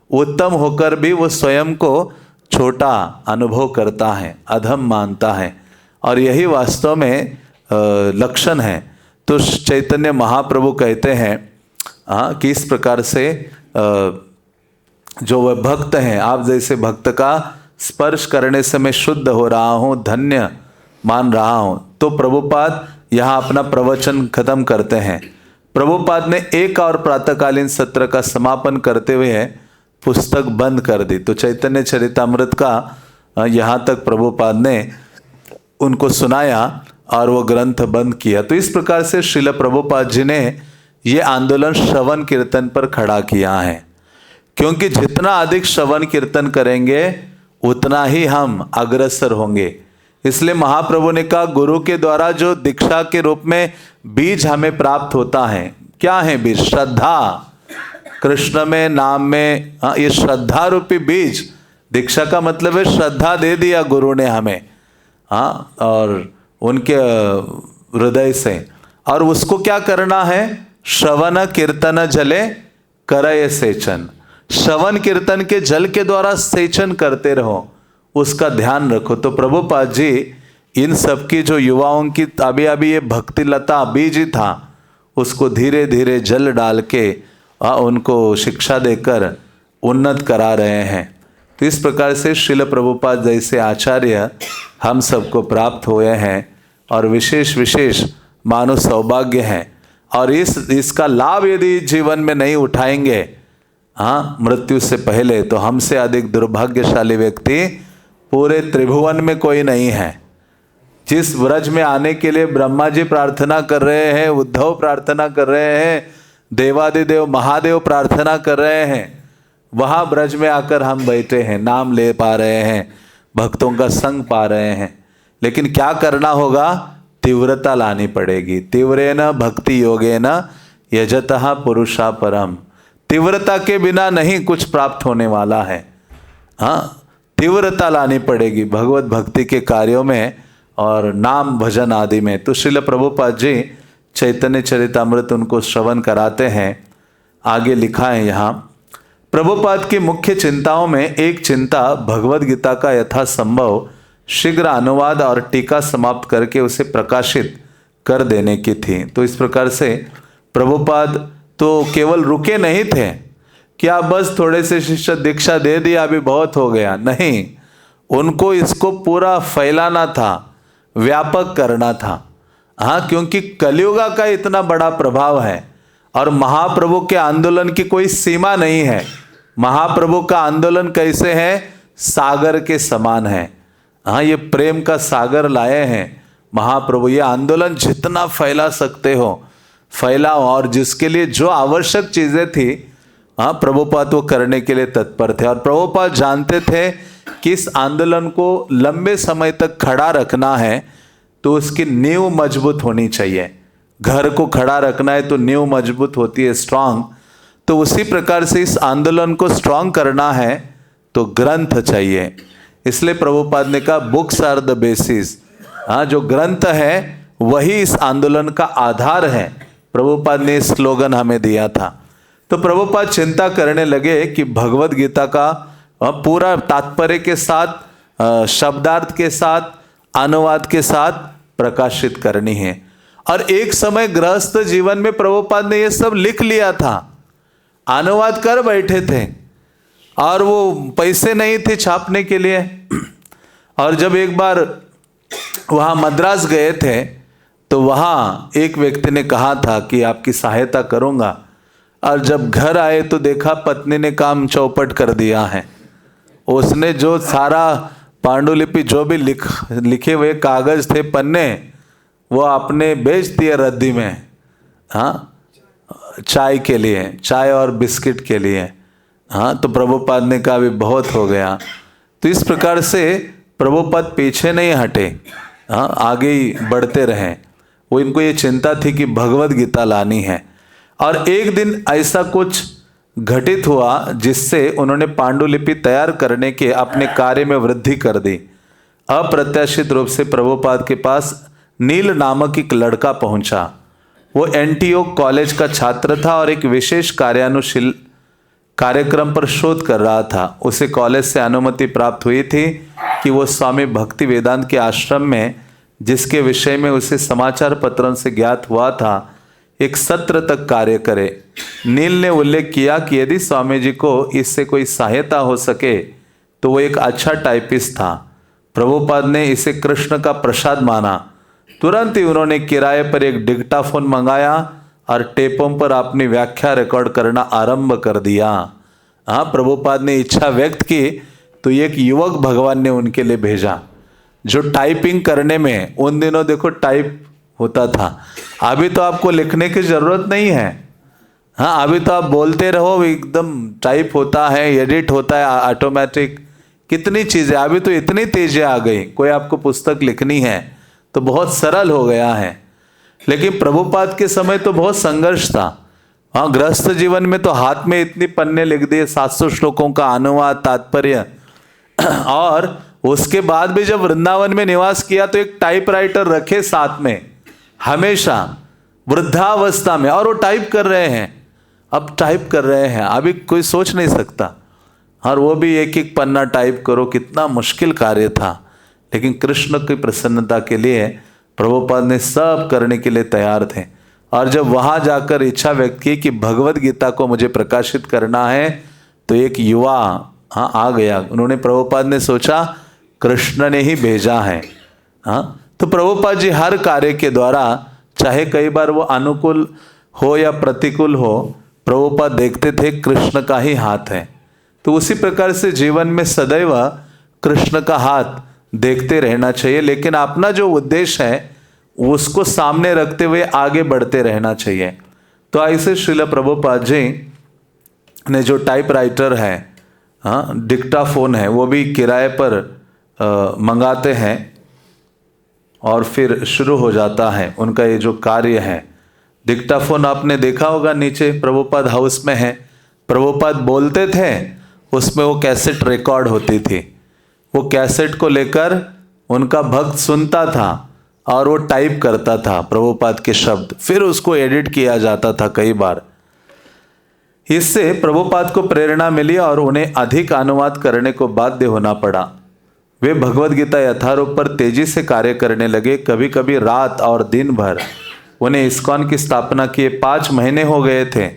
उत्तम होकर भी वो स्वयं को छोटा अनुभव करता है, अधम मानता है, और यही वास्तव में लक्षण है। तो चैतन्य महाप्रभु कहते हैं कि इस प्रकार से जो वह भक्त हैं, आप जैसे भक्त का स्पर्श करने से मैं शुद्ध हो रहा हूँ, धन्य मान रहा हूँ। तो प्रभुपाद यहाँ अपना प्रवचन खत्म करते हैं। प्रभुपाद ने एक और प्रातःकालीन सत्र का समापन करते हुए पुस्तक बंद कर दी। तो चैतन्य चरितामृत का यहाँ तक प्रभुपाद ने उनको सुनाया और वो ग्रंथ बंद किया। तो इस प्रकार से श्रील प्रभुपाद जी ने ये आंदोलन श्रवण कीर्तन पर खड़ा किया है, क्योंकि जितना अधिक श्रवण कीर्तन करेंगे उतना ही हम अग्रसर होंगे। इसलिए महाप्रभु ने कहा गुरु के द्वारा जो दीक्षा के रूप में बीज हमें प्राप्त होता है, क्या है बीज? श्रद्धा। कृष्ण में, नाम में, ये श्रद्धा रूपी बीज। दीक्षा का मतलब है श्रद्धा दे दिया गुरु ने हमें, हाँ, और उनके हृदय से। और उसको क्या करना है? श्रवण कीर्तन जले करय सेचन। श्रवण कीर्तन के जल के द्वारा सेचन करते रहो, उसका ध्यान रखो। तो प्रभुपाद जी इन सब की जो युवाओं की अभी अभी ये भक्ति लता बीज ही था, उसको धीरे धीरे जल डाल के उनको शिक्षा देकर उन्नत करा रहे हैं। तो इस प्रकार से श्रील प्रभुपाद जैसे आचार्य हम सबको प्राप्त हुए हैं और विशेष विशेष मानव सौभाग्य है। और इसका लाभ यदि जीवन में नहीं उठाएंगे, हाँ, मृत्यु से पहले, तो हमसे अधिक दुर्भाग्यशाली व्यक्ति पूरे त्रिभुवन में कोई नहीं है। जिस व्रज में आने के लिए ब्रह्मा जी प्रार्थना कर रहे हैं, उद्धव प्रार्थना कर रहे हैं, देवादिदेव महादेव प्रार्थना कर रहे हैं, वहाँ ब्रज में आकर हम बैठे हैं, नाम ले पा रहे हैं, भक्तों का संग पा रहे हैं। लेकिन क्या करना होगा? तीव्रता लानी पड़ेगी। तीव्रेन भक्ति योगेन यजतः पुरुषा परम। तीव्रता के बिना नहीं कुछ प्राप्त होने वाला है। हाँ, तीव्रता लानी पड़ेगी भगवत भक्ति के कार्यों में और नाम भजन आदि में। तो श्रील प्रभुपाद जी चैतन्य चरितामृत उनको श्रवण कराते हैं। आगे लिखा है यहाँ, प्रभुपाद की मुख्य चिंताओं में एक चिंता भगवद गीता का यथासंभव शीघ्र अनुवाद और टीका समाप्त करके उसे प्रकाशित कर देने की थी। तो इस प्रकार से प्रभुपाद तो केवल रुके नहीं थे कि आप बस थोड़े से शिष्य दीक्षा दे दिया अभी बहुत हो गया, नहीं, उनको इसको पूरा फैलाना था, व्यापक करना था। हाँ, क्योंकि कलियुगा का इतना बड़ा प्रभाव है और महाप्रभु के आंदोलन की कोई सीमा नहीं है। महाप्रभु का आंदोलन कैसे है? सागर के समान है। हाँ, ये प्रेम का सागर लाए हैं महाप्रभु। ये आंदोलन जितना फैला सकते हो फैलाओ, और जिसके लिए जो आवश्यक चीजें थी, हाँ, प्रभुपाद वो करने के लिए तत्पर थे। और प्रभुपाद जानते थे कि इस आंदोलन को लंबे समय तक खड़ा रखना है तो उसकी नींव मजबूत होनी चाहिए। घर को खड़ा रखना है तो नींव मजबूत होती है, स्ट्रांग। तो उसी प्रकार से इस आंदोलन को स्ट्रांग करना है तो ग्रंथ चाहिए। इसलिए प्रभुपाद ने कहा बुक्स आर द बेसिस। हाँ, जो ग्रंथ है वही इस आंदोलन का आधार है। प्रभुपाद ने स्लोगन हमें दिया था। तो प्रभुपाद चिंता करने लगे कि भगवद गीता का पूरा तात्पर्य के साथ, शब्दार्थ के साथ, अनुवाद के साथ प्रकाशित करनी है। और एक समय गृहस्थ जीवन में प्रभुपाद ने ये सब लिख लिया था, अनुवाद कर बैठे थे, और वो पैसे नहीं थे छापने के लिए। और जब एक बार वहाँ मद्रास गए थे तो वहाँ एक व्यक्ति ने कहा था कि आपकी सहायता करूँगा, और जब घर आए तो देखा पत्नी ने काम चौपट कर दिया है। उसने जो सारा पांडुलिपि जो भी लिखे हुए कागज थे, पन्ने, वो आपने बेच दिए रद्दी में। हाँ, चाय के लिए, चाय और बिस्किट के लिए। हाँ, तो प्रभुपाद ने कहा अभी बहुत हो गया। तो इस प्रकार से प्रभुपाद पीछे नहीं हटे, हाँ, आगे ही बढ़ते रहे। वो इनको ये चिंता थी कि भगवद गीता लानी है। और एक दिन ऐसा कुछ घटित हुआ जिससे उन्होंने पांडुलिपि तैयार करने के अपने कार्य में वृद्धि कर दी। अप्रत्याशित रूप से प्रभुपाद के पास नील नामक एक लड़का पहुंचा। वो एंटीओक कॉलेज का छात्र था और एक विशेष कार्यानुशील कार्यक्रम पर शोध कर रहा था। उसे कॉलेज से अनुमति प्राप्त हुई थी कि वो स्वामी भक्ति वेदांत के आश्रम में, जिसके विषय में उसे समाचार पत्रों से ज्ञात हुआ था, एक सत्र तक कार्य करे। नील ने उल्लेख किया कि यदि स्वामी जी को इससे कोई सहायता हो सके तो वो एक अच्छा टाइपिस्ट था। प्रभुपाद ने इसे कृष्ण का प्रसाद माना। तुरंत ही उन्होंने किराए पर एक डिक्टाफोन मंगाया और टेपों पर अपनी व्याख्या रिकॉर्ड करना आरंभ कर दिया। हाँ, प्रभुपाद ने इच्छा व्यक्त की तो एक युवक भगवान ने उनके लिए भेजा जो टाइपिंग करने में, उन दिनों देखो टाइप होता था, अभी तो आपको लिखने की जरूरत नहीं है। हाँ, अभी तो आप बोलते रहो, एकदम टाइप होता है, एडिट होता है ऑटोमेटिक, कितनी चीजें, अभी तो इतनी तेजी आ गई। कोई आपको पुस्तक लिखनी है तो बहुत सरल हो गया है। लेकिन प्रभुपाद के समय तो बहुत संघर्ष था। हाँ, गृहस्थ जीवन में तो हाथ में इतनी पन्ने लिख दिए, 700 श्लोकों का अनुवाद, तात्पर्य। और उसके बाद भी जब वृंदावन में निवास किया तो एक टाइपराइटर रखे साथ में हमेशा, वृद्धावस्था में, और वो टाइप कर रहे हैं। अब टाइप कर रहे हैं, अभी कोई सोच नहीं सकता। और वो भी एक एक पन्ना टाइप करो, कितना मुश्किल कार्य था। लेकिन कृष्ण की प्रसन्नता के लिए प्रभुपाद ने सब करने के लिए तैयार थे। और जब वहाँ जाकर इच्छा व्यक्त की कि भगवद गीता को मुझे प्रकाशित करना है, तो एक युवा हाँ आ गया। उन्होंने, प्रभुपाद ने सोचा कृष्ण ने ही भेजा है। हाँ, तो प्रभुपाद जी हर कार्य के द्वारा, चाहे कई बार वो अनुकूल हो या प्रतिकूल हो, प्रभुपाद देखते थे कृष्ण का ही हाथ है। तो उसी प्रकार से जीवन में सदैव कृष्ण का हाथ देखते रहना चाहिए, लेकिन अपना जो उद्देश्य है उसको सामने रखते हुए आगे बढ़ते रहना चाहिए। तो ऐसे श्रील प्रभुपाद जी ने जो टाइपराइटर है, हाँ, डिक्टाफोन है, वो भी किराए पर मंगाते हैं और फिर शुरू हो जाता है उनका ये जो कार्य है। डिक्टाफोन आपने देखा होगा, नीचे प्रभुपाद हाउस में है। प्रभुपाद बोलते थे, उसमें वो कैसेट रिकॉर्ड होती थी। वो कैसेट को लेकर उनका भक्त सुनता था और वो टाइप करता था प्रभुपाद के शब्द, फिर उसको एडिट किया जाता था कई बार। इससे प्रभुपाद को प्रेरणा मिली और उन्हें अधिक अनुवाद करने को बाध्य होना पड़ा। वे भगवद गीता यथारूप पर तेजी से कार्य करने लगे। कभी कभी रात और दिन भर। उन्हें इस्कॉन की स्थापना किए 5 महीने हो गए थे,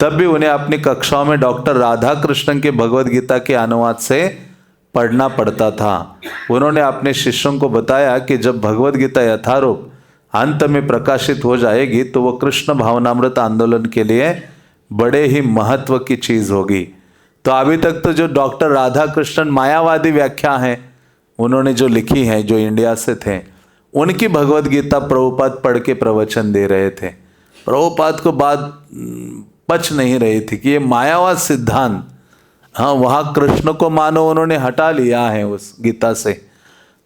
तब भी उन्हें अपनी कक्षाओं में डॉक्टर राधा कृष्णन के भगवद गीता के अनुवाद से पढ़ना पड़ता था। उन्होंने अपने शिष्यों को बताया कि जब भगवद गीता यथारूप अंत में प्रकाशित हो जाएगी तो वो कृष्ण भावनामृत आंदोलन के लिए बड़े ही महत्व की चीज होगी। तो अभी तक तो जो डॉक्टर राधा कृष्णन मायावादी व्याख्या है उन्होंने जो लिखी है, जो इंडिया से थे, उनकी भगवद गीता प्रभुपाद पढ़ के प्रवचन दे रहे थे। प्रभुपाद को बात पच नहीं रही थी कि ये मायावाद सिद्धांत, हाँ वहाँ कृष्ण को मानो उन्होंने हटा लिया है उस गीता से।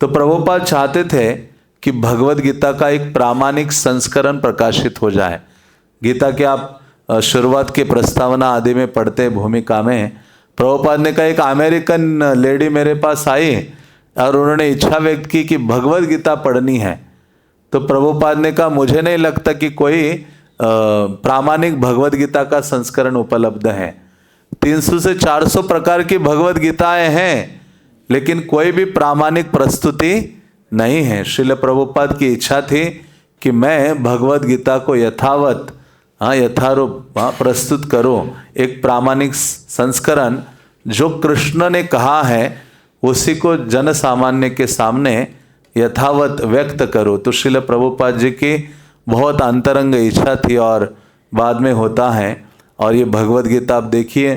तो प्रभुपाद चाहते थे कि भगवद गीता का एक प्रामाणिक संस्करण प्रकाशित हो जाए। गीता के आप शुरुआत के प्रस्तावना आदि में पढ़ते भूमिका में प्रभुपाद ने कहा, एक अमेरिकन लेडी मेरे पास आई और उन्होंने इच्छा व्यक्त की कि भगवद गीता पढ़नी है। तो प्रभुपाद ने कहा, मुझे नहीं लगता कि कोई प्रामाणिक भगवद गीता का संस्करण उपलब्ध है। 300 से 400 प्रकार की भगवद गीताएं हैं, लेकिन कोई भी प्रामाणिक प्रस्तुति नहीं है। श्रील प्रभुपाद की इच्छा थी कि मैं भगवद गीता को यथारूप प्रस्तुत करूं, एक प्रामाणिक संस्करण जो कृष्ण ने कहा है उसी को जन सामान्य के सामने यथावत व्यक्त करो। तो श्रील प्रभुपाद जी की बहुत अंतरंग इच्छा थी और बाद में होता है। और ये भगवद गीता आप देखिए,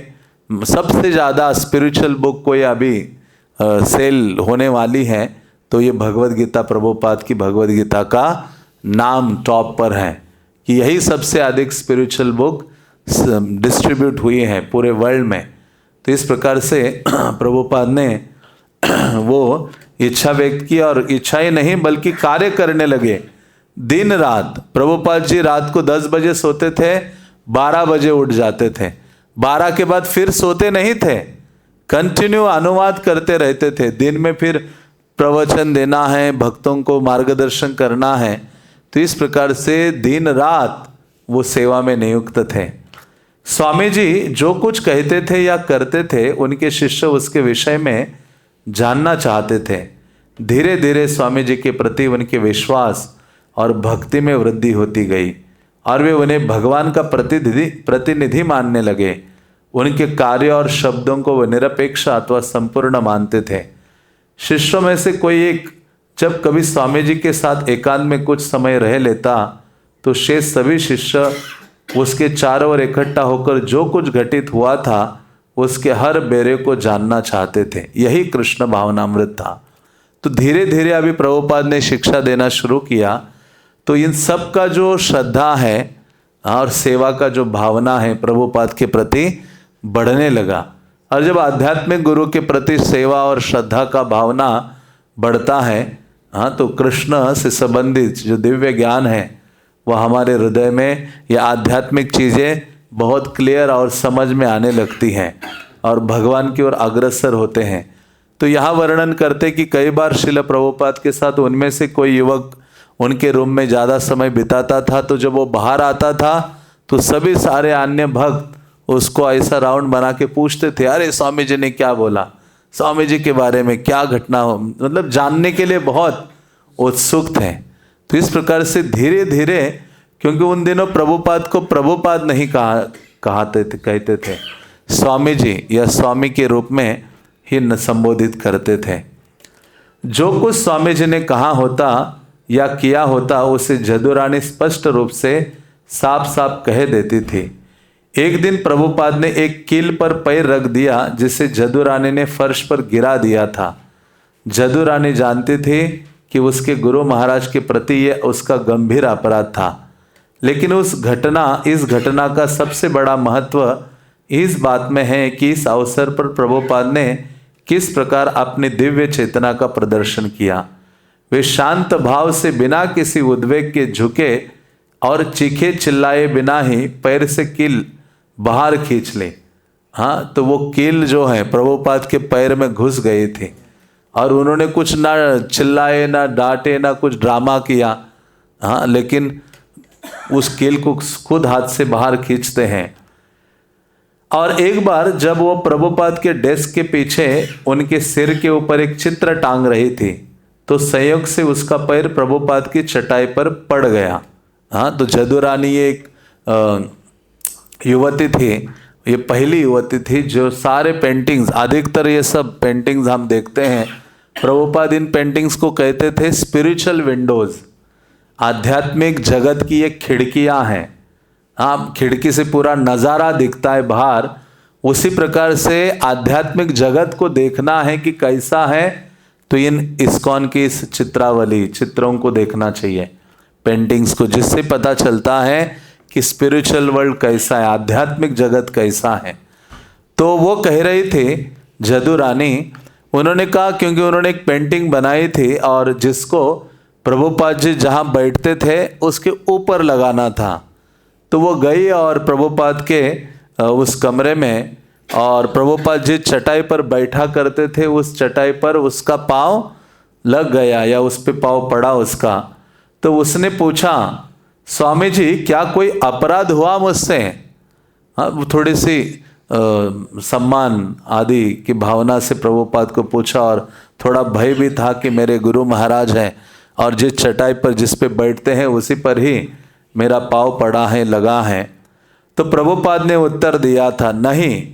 सबसे ज़्यादा स्पिरिचुअल बुक कोई अभी सेल होने वाली है तो ये भगवद गीता, प्रभुपाद की भगवद गीता का नाम टॉप पर है कि यही सबसे अधिक स्पिरिचुअल बुक डिस्ट्रीब्यूट हुई है पूरे वर्ल्ड में। तो इस प्रकार से प्रभुपाद ने वो इच्छा व्यक्त की और इच्छा ही नहीं बल्कि कार्य करने लगे दिन रात। प्रभुपाद जी रात को 10 बजे सोते थे, 12 बजे उठ जाते थे, 12 के बाद फिर सोते नहीं थे, कंटिन्यू अनुवाद करते रहते थे। दिन में फिर प्रवचन देना है, भक्तों को मार्गदर्शन करना है। तो इस प्रकार से दिन रात वो सेवा में नियुक्त थे। स्वामी जी जो कुछ कहते थे या करते थे उनके शिष्य उसके विषय में जानना चाहते थे। धीरे धीरे स्वामी जी के प्रति उनके विश्वास और भक्ति में वृद्धि होती गई और वे उन्हें भगवान का प्रतिनिधि मानने लगे। उनके कार्य और शब्दों को वे निरपेक्ष अथवा संपूर्ण मानते थे। शिष्यों में से कोई एक जब कभी स्वामी जी के साथ एकांत में कुछ समय रह लेता तो शेष सभी शिष्य उसके चारों ओर इकट्ठा होकर जो कुछ घटित हुआ था उसके हर बेरे को जानना चाहते थे। यही कृष्ण भावनामृत था। तो धीरे धीरे अभी प्रभुपाद ने शिक्षा देना शुरू किया तो इन सब का जो श्रद्धा है और सेवा का जो भावना है प्रभुपाद के प्रति बढ़ने लगा। और जब आध्यात्मिक गुरु के प्रति सेवा और श्रद्धा का भावना बढ़ता है, हाँ, तो कृष्ण से संबंधित जो दिव्य ज्ञान है वह हमारे हृदय में ये आध्यात्मिक चीज़ें बहुत क्लियर और समझ में आने लगती हैं और भगवान की ओर अग्रसर होते हैं। तो यहाँ वर्णन करते कि कई बार श्रील प्रभुपाद के साथ उनमें से कोई युवक उनके रूम में ज़्यादा समय बिताता था, तो जब वो बाहर आता था तो सभी सारे अन्य भक्त उसको ऐसा राउंड बना के पूछते थे, अरे स्वामी जी ने क्या बोला, स्वामी जी के बारे में क्या घटना हो, मतलब जानने के लिए बहुत उत्सुक थे। तो इस प्रकार से धीरे धीरे, क्योंकि उन दिनों प्रभुपाद को प्रभुपाद नहीं कहते थे, स्वामी जी या स्वामी के रूप में ही संबोधित करते थे। जो कुछ स्वामी जी ने कहा होता या किया होता उसे जदुरानी स्पष्ट रूप से साफ साफ कह देती थी। एक दिन प्रभुपाद ने एक कील पर पैर रख दिया जिसे जदुरानी ने फर्श पर गिरा दिया था। जदुरानी जानती थी कि उसके गुरु महाराज के प्रति यह उसका गंभीर अपराध था, लेकिन इस घटना का सबसे बड़ा महत्व इस बात में है कि इस अवसर पर प्रभुपाद ने किस प्रकार अपनी दिव्य चेतना का प्रदर्शन किया। वे शांत भाव से बिना किसी उद्वेग के झुके और चीखे चिल्लाए बिना ही पैर से कील बाहर खींच ले। हाँ, तो वो कील जो है प्रभुपाद के पैर में घुस गई थी और उन्होंने कुछ ना चिल्लाए, ना डांटे, ना कुछ ड्रामा किया। हाँ, लेकिन उस कील को खुद हाथ से बाहर खींचते हैं। और एक बार जब वो प्रभुपाद के डेस्क के पीछे उनके सिर के ऊपर एक चित्र टांग रही थी, तो संयोग से उसका पैर प्रभुपाद की चटाई पर पड़ गया। हाँ, तो जदुरानी ये एक युवती थी, ये पहली युवती थी जो सारे पेंटिंग्स, अधिकतर ये सब पेंटिंग्स हम देखते हैं, प्रभुपाद इन पेंटिंग्स को कहते थे स्पिरिचुअल विंडोज, आध्यात्मिक जगत की एक खिड़कियां हैं। हाँ, खिड़की से पूरा नज़ारा दिखता है बाहर, उसी प्रकार से आध्यात्मिक जगत को देखना है कि कैसा है, तो इन इस्कॉन की इस चित्रों को देखना चाहिए, पेंटिंग्स को, जिससे पता चलता है कि स्पिरिचुअल वर्ल्ड कैसा है, आध्यात्मिक जगत कैसा है। तो वो कह रही थी जदुरानी, उन्होंने कहा, क्योंकि उन्होंने एक पेंटिंग बनाई थी और जिसको प्रभुपाद जी जहाँ बैठते थे उसके ऊपर लगाना था। तो वो गई और प्रभुपाद के उस कमरे में, और प्रभुपाद जी चटाई पर बैठा करते थे, उस चटाई पर उसका पाँव लग गया या उस पे पाँव पड़ा उसका। तो उसने पूछा, स्वामी जी क्या कोई अपराध हुआ मुझसे? हाँ, वो थोड़ी सी सम्मान आदि की भावना से प्रभुपाद को पूछा, और थोड़ा भय भी था कि मेरे गुरु महाराज हैं और जिस चटाई पर जिस पे बैठते हैं उसी पर ही मेरा पाँव पड़ा है, लगा है। तो प्रभुपाद ने उत्तर दिया था, नहीं,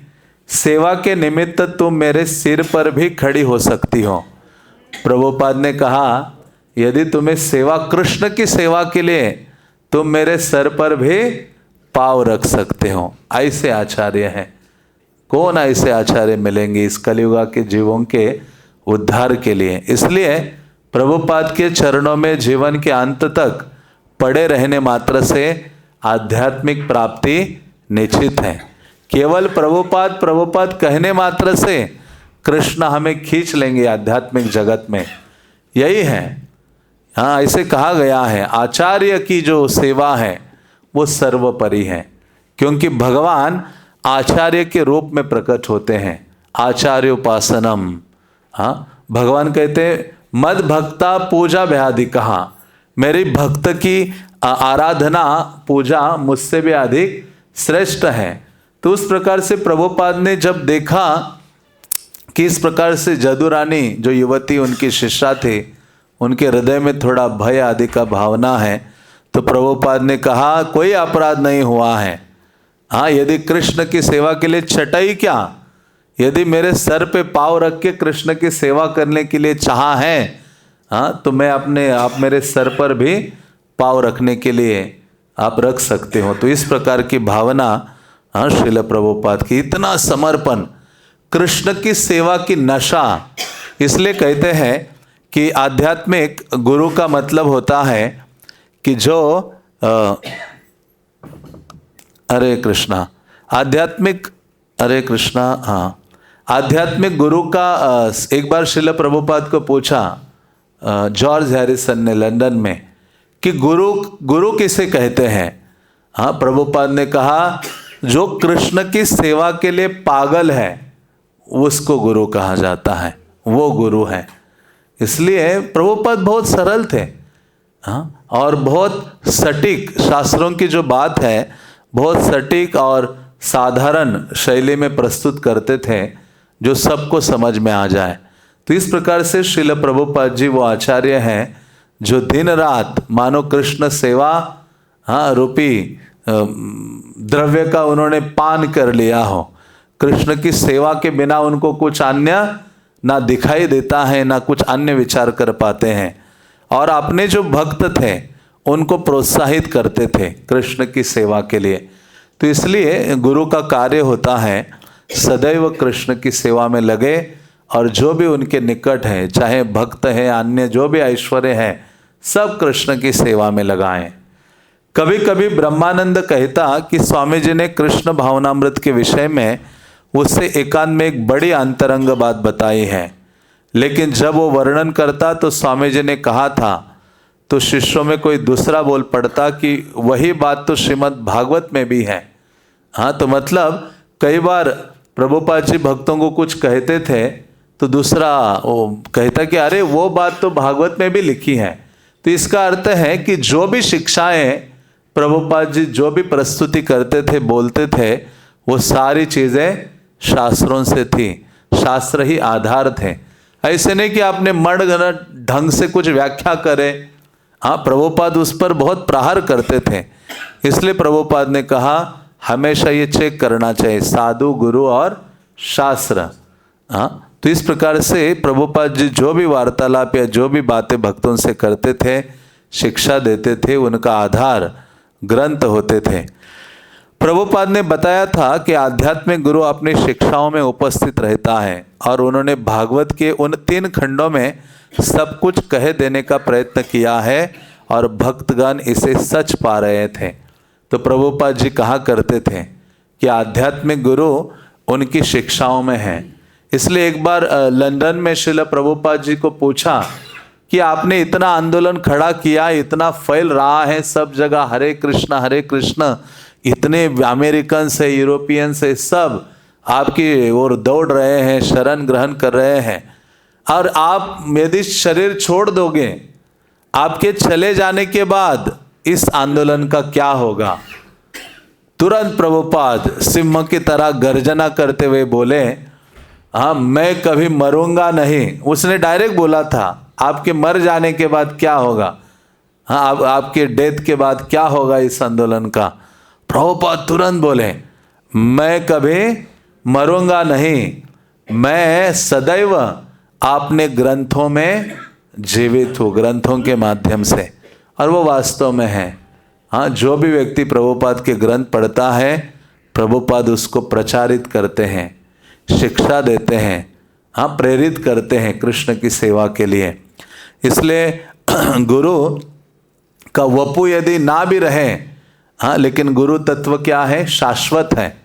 सेवा के निमित्त तुम मेरे सिर पर भी खड़ी हो सकती हो। प्रभुपाद ने कहा, यदि तुम्हें सेवा, कृष्ण की सेवा के लिए तुम मेरे सर पर भी पाँव रख सकते हो। ऐसे आचार्य हैं। कौन ऐसे आचार्य मिलेंगे इस कलियुगा के जीवों के उद्धार के लिए? इसलिए प्रभुपाद के चरणों में जीवन के अंत तक पड़े रहने मात्र से आध्यात्मिक प्राप्ति निश्चित है। केवल प्रभुपाद कहने मात्र से कृष्ण हमें खींच लेंगे आध्यात्मिक जगत में, यही है। हाँ, ऐसे कहा गया है, आचार्य की जो सेवा है वो सर्वोपरि है, क्योंकि भगवान आचार्य के रूप में प्रकट होते हैं। आचार्य उपासनम, हाँ, भगवान कहते हैं मद भक्ता पूजा व्याधि, कहा मेरी भक्त की आराधना पूजा मुझसे भी अधिक श्रेष्ठ है। तो उस प्रकार से प्रभुपाद ने जब देखा कि इस प्रकार से जदुरानी जो युवती उनकी शिष्या थी, उनके हृदय में थोड़ा भय आदि का भावना है, तो प्रभुपाद ने कहा कोई अपराध नहीं हुआ है। हाँ, यदि कृष्ण की सेवा के लिए चटाई क्या, यदि मेरे सर पे पाँव रख के कृष्ण की सेवा करने के लिए चाहा है, हाँ, तो मैं आप मेरे सर पर भी पाँव रखने के लिए आप रख सकते हो। तो इस प्रकार की भावना, हाँ, श्रील प्रभुपाद की, इतना समर्पण, कृष्ण की सेवा की नशा। इसलिए कहते हैं कि आध्यात्मिक गुरु का मतलब होता है कि जो हरे कृष्णा, आध्यात्मिक, हरे कृष्णा, हाँ, आध्यात्मिक गुरु का एक बार श्रील प्रभुपाद को पूछा जॉर्ज हैरिसन ने लंदन में कि गुरु किसे कहते हैं? हाँ, प्रभुपाद ने कहा जो कृष्ण की सेवा के लिए पागल है उसको गुरु कहा जाता है, वो गुरु है। इसलिए प्रभुपाद बहुत सरल थे, हाँ, और बहुत सटीक, शास्त्रों की जो बात है बहुत सटीक और साधारण शैली में प्रस्तुत करते थे, जो सबको समझ में आ जाए। तो इस प्रकार से श्रील प्रभुपाद जी वो आचार्य हैं जो दिन रात मानो कृष्ण सेवा, हाँ, रूपी द्रव्य का उन्होंने पान कर लिया हो। कृष्ण की सेवा के बिना उनको कुछ अन्य ना दिखाई देता है, ना कुछ अन्य विचार कर पाते हैं, और अपने जो भक्त थे उनको प्रोत्साहित करते थे कृष्ण की सेवा के लिए। तो इसलिए गुरु का कार्य होता है सदैव कृष्ण की सेवा में लगे, और जो भी उनके निकट है, चाहे भक्त है, अन्य जो भी ऐश्वर्य है, सब कृष्ण की सेवा में लगाएं। कभी कभी ब्रह्मानंद कहता कि स्वामी जी ने कृष्ण भावनामृत के विषय में उससे एकांत में एक बड़ी अंतरंग बात बताई है, लेकिन जब वो वर्णन करता तो स्वामी जी ने कहा था, तो शिष्यों में कोई दूसरा बोल पड़ता कि वही बात तो श्रीमद् भागवत में भी है। हाँ, तो मतलब कई बार प्रभुपाद जी भक्तों को कुछ कहते थे तो दूसरा वो कहता कि अरे वो बात तो भागवत में भी लिखी है। तो इसका अर्थ है कि जो भी शिक्षाएं प्रभुपाद जी जो भी प्रस्तुति करते थे, बोलते थे, वो सारी चीज़ें शास्त्रों से थी, शास्त्र ही आधार थे। ऐसे नहीं कि आपने मनगढ़ंत ढंग से कुछ व्याख्या करे। हाँ, प्रभुपाद उस पर बहुत प्रहार करते थे। इसलिए प्रभुपाद ने कहा हमेशा ये चेक करना चाहिए, साधु, गुरु और शास्त्र। हाँ, तो इस प्रकार से प्रभुपाद जी जो भी वार्तालाप या जो भी बातें भक्तों से करते थे, शिक्षा देते थे, उनका आधार ग्रंथ होते थे। प्रभुपाद ने बताया था कि आध्यात्मिक गुरु अपनी शिक्षाओं में उपस्थित रहता है और उन्होंने भागवत के उन 3 खंडों में सब कुछ कह देने का प्रयत्न किया है और भक्तगण इसे सच पा रहे थे। तो प्रभुपाद जी कहा करते थे कि आध्यात्मिक गुरु उनकी शिक्षाओं में है। इसलिए एक बार लंदन में श्रील प्रभुपाद जी को पूछा कि आपने इतना आंदोलन खड़ा किया, इतना फैल रहा है सब जगह हरे कृष्ण, इतने अमेरिकन से, यूरोपियन से सब आपकी ओर दौड़ रहे हैं, शरण ग्रहण कर रहे हैं, और आप यदि शरीर छोड़ दोगे, आपके चले जाने के बाद इस आंदोलन का क्या होगा? तुरंत प्रभुपाद सिंह की तरह गर्जना करते हुए बोले, हाँ, मैं कभी मरूंगा नहीं। उसने डायरेक्ट बोला था, आपके मर जाने के बाद क्या होगा? हाँ, आपके डेथ के बाद क्या होगा इस आंदोलन का? प्रभुपाद तुरंत बोले, मैं कभी मरूंगा नहीं, मैं सदैव आपने ग्रंथों में जीवित हूँ, ग्रंथों के माध्यम से। और वो वास्तव में है। हाँ, जो भी व्यक्ति प्रभुपाद के ग्रंथ पढ़ता है, प्रभुपाद उसको प्रचारित करते हैं, शिक्षा देते हैं, हाँ, प्रेरित करते हैं कृष्ण की सेवा के लिए। इसलिए गुरु का वपु यदि ना भी रहे, हाँ, लेकिन गुरु तत्व क्या है? शाश्वत है।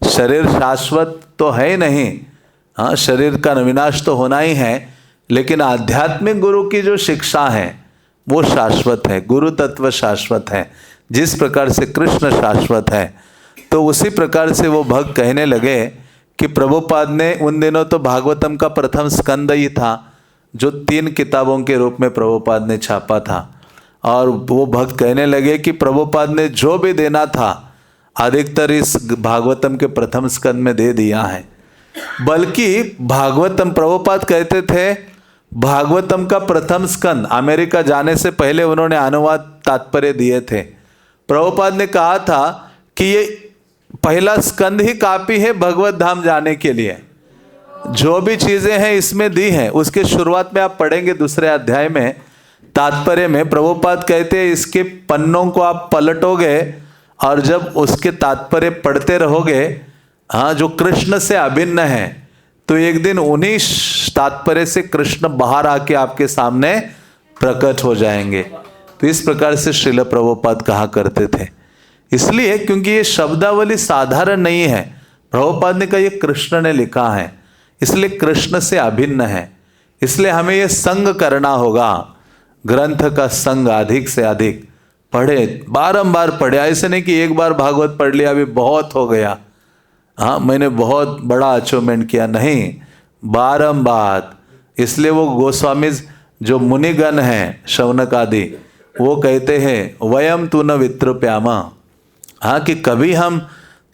शरीर शाश्वत तो है ही नहीं, हाँ, शरीर का विनाश तो होना ही है, लेकिन आध्यात्मिक गुरु की जो शिक्षा है वो शाश्वत है। गुरु तत्व शाश्वत है। जिस प्रकार से कृष्ण शाश्वत है, तो उसी प्रकार से वो भक्त कहने लगे कि प्रभुपाद ने उन दिनों तो भागवतम का प्रथम स्कंद ही था, जो 3 किताबों के रूप में प्रभुपाद ने छापा था। और वो भक्त कहने लगे कि प्रभुपाद ने जो भी देना था अधिकतर इस भागवतम के प्रथम स्कंद में दे दिया है। बल्कि भागवतम, प्रभुपाद कहते थे, भागवतम का प्रथम स्कंद अमेरिका जाने से पहले उन्होंने अनुवाद तात्पर्य दिए थे। प्रभुपाद ने कहा था कि ये पहला स्कंद ही काफी है भगवत धाम जाने के लिए। जो भी चीजें हैं इसमें दी हैं। उसके शुरुआत में आप पढ़ेंगे, दूसरे अध्याय में तात्पर्य में प्रभुपाद कहते हैं इसके पन्नों को आप पलटोगे और जब उसके तात्पर्य पढ़ते रहोगे, हाँ, जो कृष्ण से अभिन्न है, तो एक दिन उन्हीं तात्पर्य से कृष्ण बाहर आके आपके सामने प्रकट हो जाएंगे। तो इस प्रकार से श्रील प्रभुपाद कहा करते थे। इसलिए क्योंकि ये शब्दावली साधारण नहीं है, प्रभुपाद ने कहा ये कृष्ण ने लिखा है, इसलिए कृष्ण से अभिन्न है। इसलिए हमें ये संग करना होगा, ग्रंथ का संग अधिक से अधिक पढ़े, बारंबार पढ़े। ऐसे नहीं कि एक बार भागवत पढ़ लिया अभी बहुत हो गया, हाँ, मैंने बहुत बड़ा अचीवमेंट किया, नहीं, बारंबार। इसलिए वो गोस्वामी जो मुनिगण हैं, शौनक आदि, वो कहते हैं वयम तु न वित्रप्यामा, हाँ, कि कभी हम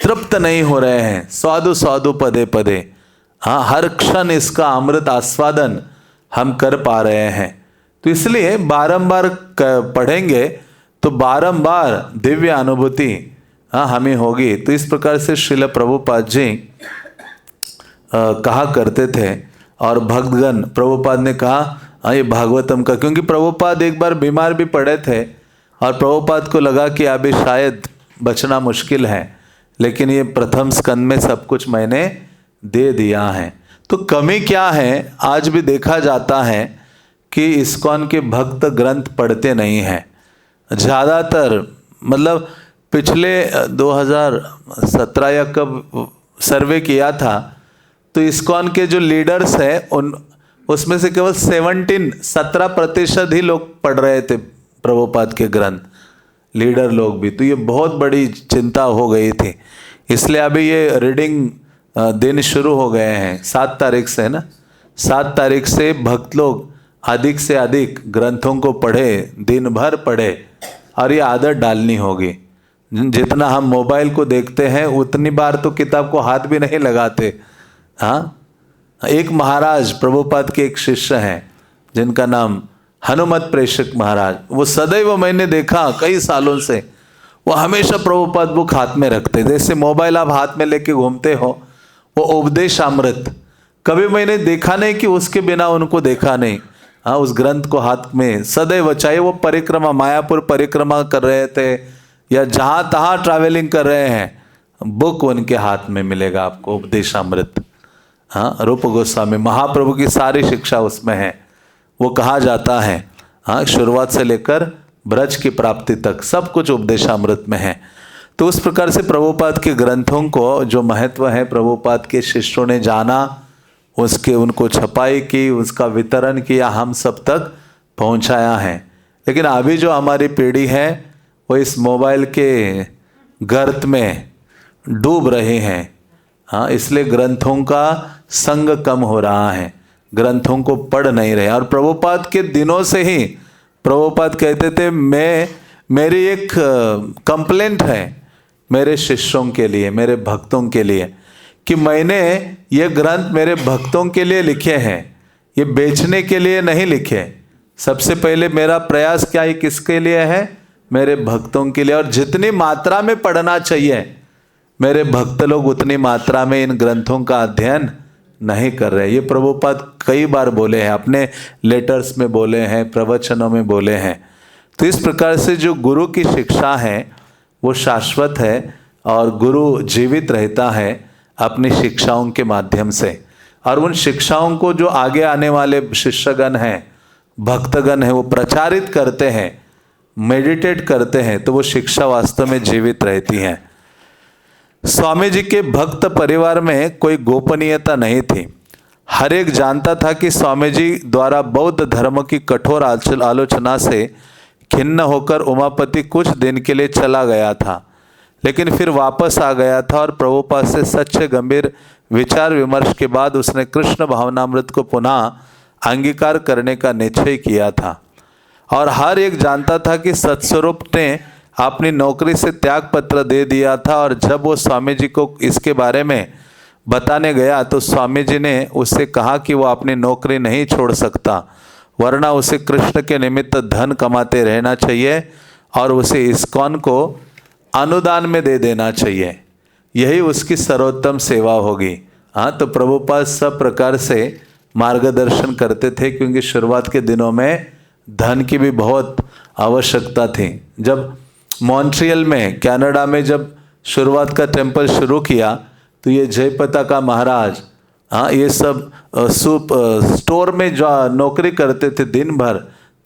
तृप्त नहीं हो रहे हैं, स्वादु स्वादु पदे पदे, हाँ, हर क्षण इसका अमृत आस्वादन हम कर पा रहे हैं। तो इसलिए बारंबार पढ़ेंगे तो बारंबार दिव्य अनुभूति, हाँ, हमें होगी। तो इस प्रकार से श्रील प्रभुपाद जी कहा करते थे। और भक्तगण, प्रभुपाद ने कहा, हाँ, ये भागवतम का, क्योंकि प्रभुपाद एक बार बीमार भी पड़े थे और प्रभुपाद को लगा कि अभी शायद बचना मुश्किल है, लेकिन ये प्रथम स्कंद में सब कुछ मैंने दे दिया है। तो कमी क्या है? आज भी देखा जाता है कि इस्कॉन के भक्त ग्रंथ पढ़ते नहीं हैं ज़्यादातर। मतलब पिछले 2017 या कब सर्वे किया था, तो इस्कॉन के जो लीडर्स हैं उसमें से केवल 17% ही लोग पढ़ रहे थे प्रभुपाद के ग्रंथ, लीडर लोग भी। तो ये बहुत बड़ी चिंता हो गई थी। इसलिए अभी ये रीडिंग दिन शुरू हो गए हैं, 7 तारीख से है ना, 7 तारीख से भक्त लोग अधिक से अधिक ग्रंथों को पढ़े, दिन भर पढ़े, और ये आदत डालनी होगी। जितना हम मोबाइल को देखते हैं उतनी बार तो किताब को हाथ भी नहीं लगाते। हाँ, एक महाराज प्रभुपाद के एक शिष्य हैं जिनका नाम हनुमत प्रेषक महाराज, वो सदैव मैंने देखा कई सालों से वो हमेशा प्रभुपाद बुक हाथ में रखते। जैसे मोबाइल आप हाथ में लेके घूमते हो, वो उपदेश अमृत कभी मैंने देखा नहीं कि उसके बिना उनको देखा नहीं। हाँ, उस ग्रंथ को हाथ में सदैव, चाहे वो परिक्रमा मायापुर परिक्रमा कर रहे थे या जहाँ तहाँ ट्रैवलिंग कर रहे हैं, बुक उनके हाथ में मिलेगा आपको, उपदेशामृत। हाँ, रूप गोस्वामी महाप्रभु की सारी शिक्षा उसमें है। वो कहा जाता है, हाँ, शुरुआत से लेकर ब्रज की प्राप्ति तक सब कुछ उपदेशामृत में है। तो उस प्रकार से प्रभुपाद के ग्रंथों को जो महत्व है, प्रभुपाद के शिष्यों ने जाना, उसके उनको छपाई की, उसका वितरण किया, हम सब तक पहुंचाया है। लेकिन अभी जो हमारी पीढ़ी है वो इस मोबाइल के गर्त में डूब रहे हैं। हाँ, इसलिए ग्रंथों का संग कम हो रहा है, ग्रंथों को पढ़ नहीं रहे। और प्रभुपाद के दिनों से ही प्रभुपाद कहते थे, मेरी एक कंप्लेंट है मेरे शिष्यों के लिए, मेरे भक्तों के लिए, कि मैंने ये ग्रंथ मेरे भक्तों के लिए लिखे हैं, ये बेचने के लिए नहीं लिखे। सबसे पहले मेरा प्रयास क्या है, किसके लिए है? मेरे भक्तों के लिए। और जितनी मात्रा में पढ़ना चाहिए, मेरे भक्त लोग उतनी मात्रा में इन ग्रंथों का अध्ययन नहीं कर रहे। ये प्रभुपाद कई बार बोले हैं, अपने लेटर्स में बोले हैं, प्रवचनों में बोले हैं। तो इस प्रकार से जो गुरु की शिक्षा है वो शाश्वत है, और गुरु जीवित रहता है अपनी शिक्षाओं के माध्यम से। और उन शिक्षाओं को जो आगे आने वाले शिष्यगण हैं, भक्तगण हैं, वो प्रचारित करते हैं, मेडिटेट करते हैं, तो वो शिक्षा वास्तव में जीवित रहती है। स्वामी जी के भक्त परिवार में कोई गोपनीयता नहीं थी। हर एक जानता था कि स्वामी जी द्वारा बौद्ध धर्म की कठोर आलोचना से खिन्न होकर उमापति कुछ दिन के लिए चला गया था, लेकिन फिर वापस आ गया था। और प्रभुपाद से सच्चे गंभीर विचार विमर्श के बाद उसने कृष्ण भावनामृत को पुनः अंगीकार करने का निश्चय किया था। और हर एक जानता था कि सत्स्वरूप ने अपनी नौकरी से त्याग पत्र दे दिया था। और जब वो स्वामी जी को इसके बारे में बताने गया तो स्वामी जी ने उससे कहा कि वो अपनी नौकरी नहीं छोड़ सकता, वरना उसे कृष्ण के निमित्त धन कमाते रहना चाहिए और उसे इस्कॉन को अनुदान में दे देना चाहिए, यही उसकी सर्वोत्तम सेवा होगी। हाँ, तो प्रभुपाद सब प्रकार से मार्गदर्शन करते थे, क्योंकि शुरुआत के दिनों में धन की भी बहुत आवश्यकता थी। जब मॉन्ट्रियल में, कनाडा में जब शुरुआत का टेम्पल शुरू किया तो ये जयपताका महाराज, हाँ, ये सब स्टोर में जो नौकरी करते थे दिन भर,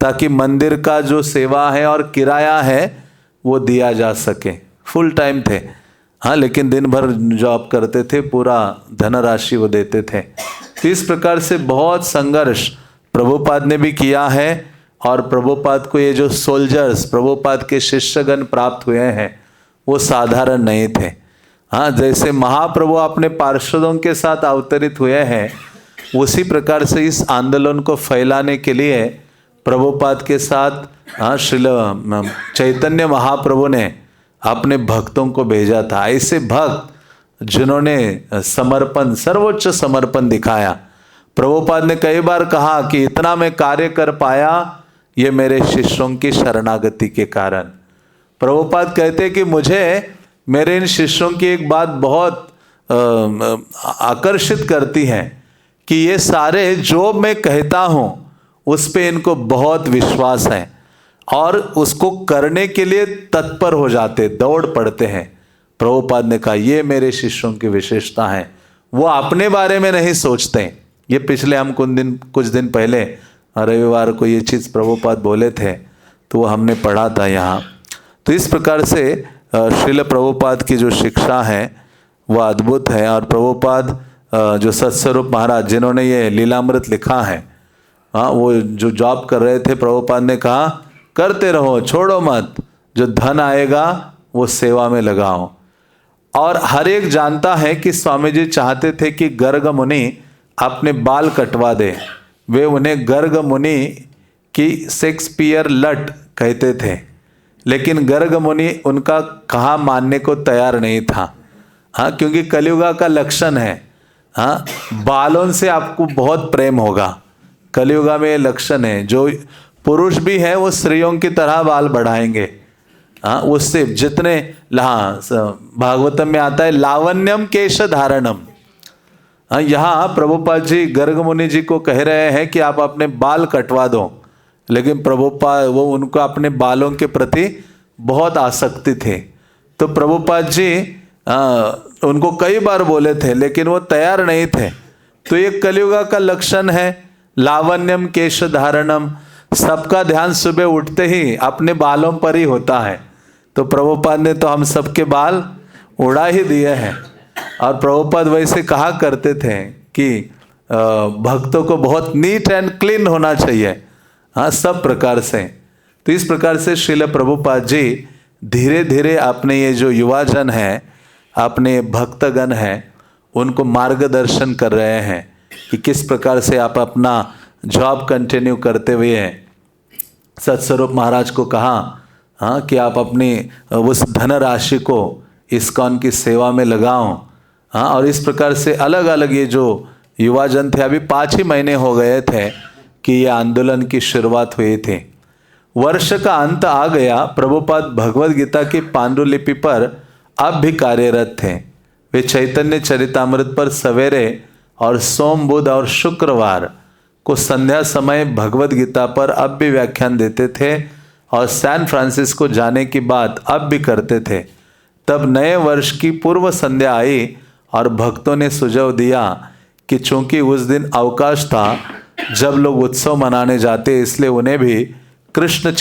ताकि मंदिर का जो सेवा है और किराया है वो दिया जा सके। फुल टाइम थे, हाँ, लेकिन दिन भर जॉब करते थे, पूरा धनराशि वो देते थे। तो इस प्रकार से बहुत संघर्ष प्रभुपाद ने भी किया है। और प्रभुपाद को ये जो सोल्जर्स, प्रभुपाद के शिष्यगण प्राप्त हुए हैं, वो साधारण नहीं थे। हाँ, जैसे महाप्रभु अपने पार्षदों के साथ अवतरित हुए हैं, उसी प्रकार से इस आंदोलन को फैलाने के लिए प्रभुपाद के साथ, हाँ, श्रील चैतन्य महाप्रभु ने अपने भक्तों को भेजा था। ऐसे भक्त जिन्होंने समर्पण, सर्वोच्च समर्पण दिखाया। प्रभुपाद ने कई बार कहा कि इतना मैं कार्य कर पाया, ये मेरे शिष्यों की शरणागति के कारण। प्रभुपाद कहते कि मुझे मेरे इन शिष्यों की एक बात बहुत आकर्षित करती है कि ये सारे जो मैं कहता हूँ उस पे इनको बहुत विश्वास है और उसको करने के लिए तत्पर हो जाते, दौड़ पड़ते हैं। प्रभुपाद ने कहा ये मेरे शिष्यों की विशेषता है, वो अपने बारे में नहीं सोचते। ये पिछले हम कुछ दिन पहले रविवार को ये चीज़ प्रभुपाद बोले थे, तो वो हमने पढ़ा था यहाँ। तो इस प्रकार से श्रील प्रभुपाद की जो शिक्षा है वह अद्भुत है। और प्रभुपाद जो सत्स्वरूप महाराज जिन्होंने ये लीलामृत लिखा है, हाँ, वो जो जॉब कर रहे थे, प्रभुपाद ने कहा करते रहो, छोड़ो मत, जो धन आएगा वो सेवा में लगाओ। और हर एक जानता है कि स्वामी जी चाहते थे कि गर्ग मुनि अपने बाल कटवा दे। वे उन्हें गर्ग मुनि की शेक्सपियर लट कहते थे, लेकिन गर्ग मुनि उनका कहा मानने को तैयार नहीं था। हाँ, क्योंकि कलियुगा का लक्षण है, हाँ, बालों से आपको बहुत प्रेम होगा। कलियुगा में ये लक्षण है, जो पुरुष भी है वो स्त्रियों की तरह बाल बढ़ाएंगे। हाँ, उससे जितने, हाँ, भागवतम में आता है लावण्यम केश धारणम। हाँ, यहाँ प्रभुपाद जी गर्ग मुनि जी को कह रहे हैं कि आप अपने बाल कटवा दो, लेकिन प्रभुपाद वो उनको अपने बालों के प्रति बहुत आसक्ति थे। तो प्रभुपाद जी उनको कई बार बोले थे, लेकिन वो तैयार नहीं थे। तो ये कलियुगा का लक्षण है, लावण्यम केश धारणम। सबका ध्यान सुबह उठते ही अपने बालों पर ही होता है। तो प्रभुपाद ने तो हम सबके बाल उड़ा ही दिए हैं। और प्रभुपाद वैसे कहा करते थे कि भक्तों को बहुत नीट एंड क्लीन होना चाहिए, हाँ, सब प्रकार से। तो इस प्रकार से श्रील प्रभुपाद जी धीरे धीरे अपने ये जो युवाजन है, अपने भक्तगण हैं, उनको मार्गदर्शन कर रहे हैं कि किस प्रकार से आप अपना जॉब कंटिन्यू करते हुए सत्स्वरूप महाराज को कहा, हाँ, कि आप अपनी उस धनराशि को इस्कॉन की सेवा में लगाओ। हाँ, और इस प्रकार से अलग अलग ये जो युवाजन थे, अभी 5 ही महीने हो गए थे कि ये आंदोलन की शुरुआत हुई थी। वर्ष का अंत आ गया। प्रभुपाद भगवद गीता की पांडुलिपि पर अब भी कार्यरत थे। वे चैतन्य चरितामृत पर सवेरे और सोम, बुध और शुक्रवार को संध्या समय भगवद गीता पर अब भी व्याख्यान देते थे और सैन फ्रांसिस्को जाने की बात अब भी करते थे। तब नए वर्ष की पूर्व संध्या आई और भक्तों ने सुझाव दिया कि चूंकि उस दिन अवकाश था जब लोग उत्सव मनाने जाते, इसलिए उन्हें भी कृष्ण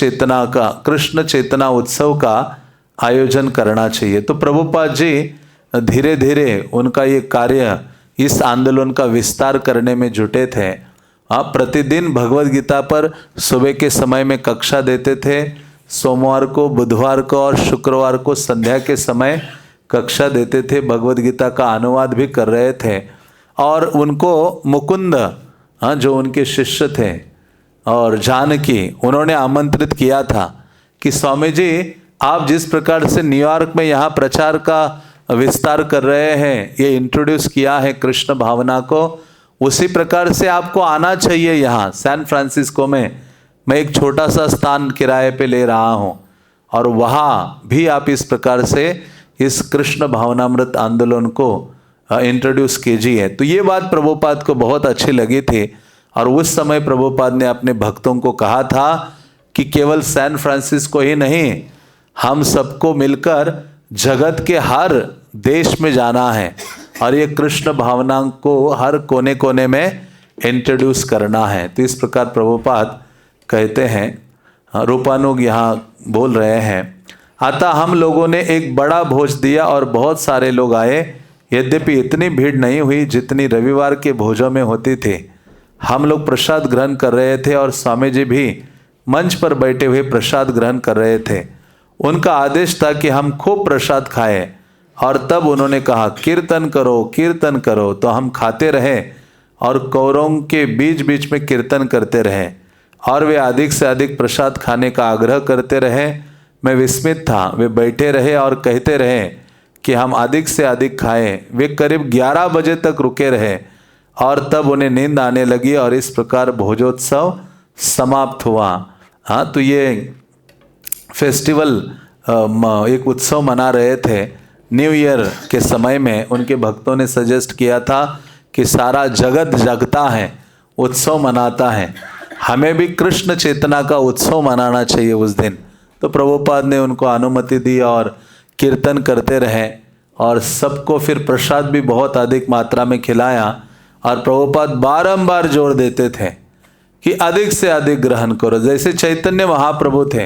चेतना उत्सव का आयोजन करना चाहिए। तो प्रभुपाद जी धीरे धीरे उनका ये कार्य, इस आंदोलन का विस्तार करने में जुटे थे। आप प्रतिदिन भगवद गीता पर सुबह के समय में कक्षा देते थे। सोमवार को, बुधवार को और शुक्रवार को संध्या के समय कक्षा देते थे। भगवद गीता का अनुवाद भी कर रहे थे। और उनको मुकुंद, हाँ, जो उनके शिष्य थे, और जानकी, उन्होंने आमंत्रित किया था कि स्वामी जी, आप जिस प्रकार से न्यूयॉर्क में यहाँ प्रचार का विस्तार कर रहे हैं, ये इंट्रोड्यूस किया है कृष्ण भावना को, उसी प्रकार से आपको आना चाहिए। यहाँ सैन फ्रांसिस्को में मैं एक छोटा सा स्थान किराए पे ले रहा हूँ, और वहाँ भी आप इस प्रकार से इस कृष्ण भावनामृत आंदोलन को इंट्रोड्यूस कीजिए। तो ये बात प्रभुपाद को बहुत अच्छी लगी थी। और उस समय प्रभुपाद ने अपने भक्तों को कहा था कि केवल सैन फ्रांसिस्को ही नहीं, हम सबको मिलकर जगत के हर देश में जाना है और ये कृष्ण भावना को हर कोने कोने में इंट्रोड्यूस करना है। तो इस प्रकार प्रभुपाद कहते हैं। रूपानुग यहाँ बोल रहे हैं, अतः हम लोगों ने एक बड़ा भोज दिया और बहुत सारे लोग आए। यद्यपि इतनी भीड़ नहीं हुई जितनी रविवार के भोजों में होती थी। हम लोग प्रसाद ग्रहण कर रहे थे और स्वामी जी भी मंच पर बैठे हुए प्रसाद ग्रहण कर रहे थे। उनका आदेश था कि हम खूब प्रसाद खाएं, और तब उन्होंने कहा कीर्तन करो, कीर्तन करो। तो हम खाते रहे और कौरों के बीच बीच में कीर्तन करते रहे, और वे अधिक से अधिक प्रसाद खाने का आग्रह करते रहे। मैं विस्मित था। वे बैठे रहे और कहते रहे कि हम अधिक से अधिक खाएं। वे करीब 11 बजे तक रुके रहे और तब उन्हें नींद आने लगी और इस प्रकार भोजोत्सव समाप्त हुआ। हाँ, तो ये फेस्टिवल एक उत्सव मना रहे थे न्यू ईयर के समय में। उनके भक्तों ने सजेस्ट किया था कि सारा जगत जगता है, उत्सव मनाता है, हमें भी कृष्ण चेतना का उत्सव मनाना चाहिए उस दिन। तो प्रभुपाद ने उनको अनुमति दी और कीर्तन करते रहे और सबको फिर प्रसाद भी बहुत अधिक मात्रा में खिलाया। और प्रभुपाद बारंबार जोर देते थे कि अधिक से अधिक ग्रहण करो। जैसे चैतन्य महाप्रभु थे,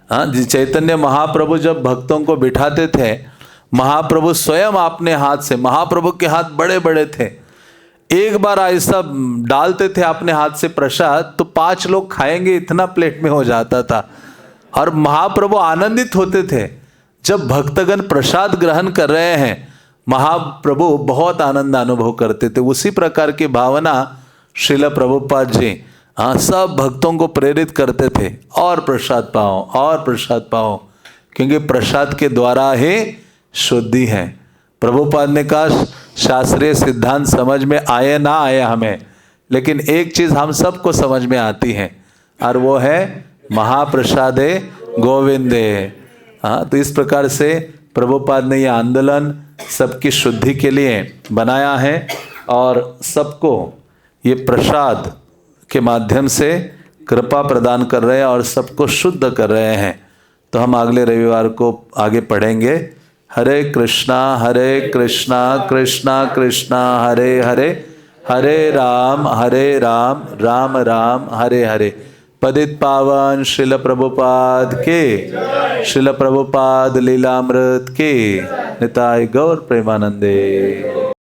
हाँ जी, चैतन्य महाप्रभु जब भक्तों को बिठाते थे, महाप्रभु स्वयं अपने हाथ से, महाप्रभु के हाथ बड़े बड़े थे, एक बार ऐसा डालते थे अपने हाथ से प्रसाद तो 5 लोग खाएंगे इतना प्लेट में हो जाता था। और महाप्रभु आनंदित होते थे जब भक्तगण प्रसाद ग्रहण कर रहे हैं। महाप्रभु बहुत आनंद अनुभव करते थे। उसी प्रकार की भावना श्रील प्रभुपाद जी सब भक्तों को प्रेरित करते थे, और प्रसाद पाओ और प्रसाद पाओ, क्योंकि प्रसाद के द्वारा ही शुद्धि है। प्रभुपाद ने कहा शास्त्रीय सिद्धांत समझ में आए ना आए हमें, लेकिन एक चीज हम सबको समझ में आती है, और वो है महाप्रसादे गोविंदे। तो इस प्रकार से प्रभुपाद ने यह आंदोलन सबकी शुद्धि के लिए बनाया है, और सबको ये प्रसाद के माध्यम से कृपा प्रदान कर रहे हैं और सबको शुद्ध कर रहे हैं। तो हम अगले रविवार को आगे पढ़ेंगे। हरे कृष्णा कृष्णा कृष्णा हरे हरे, हरे राम राम राम हरे हरे। पतित पावन श्रील प्रभुपाद के, श्रील प्रभुपाद लीलामृत के। निताय गौर प्रेमानंदे।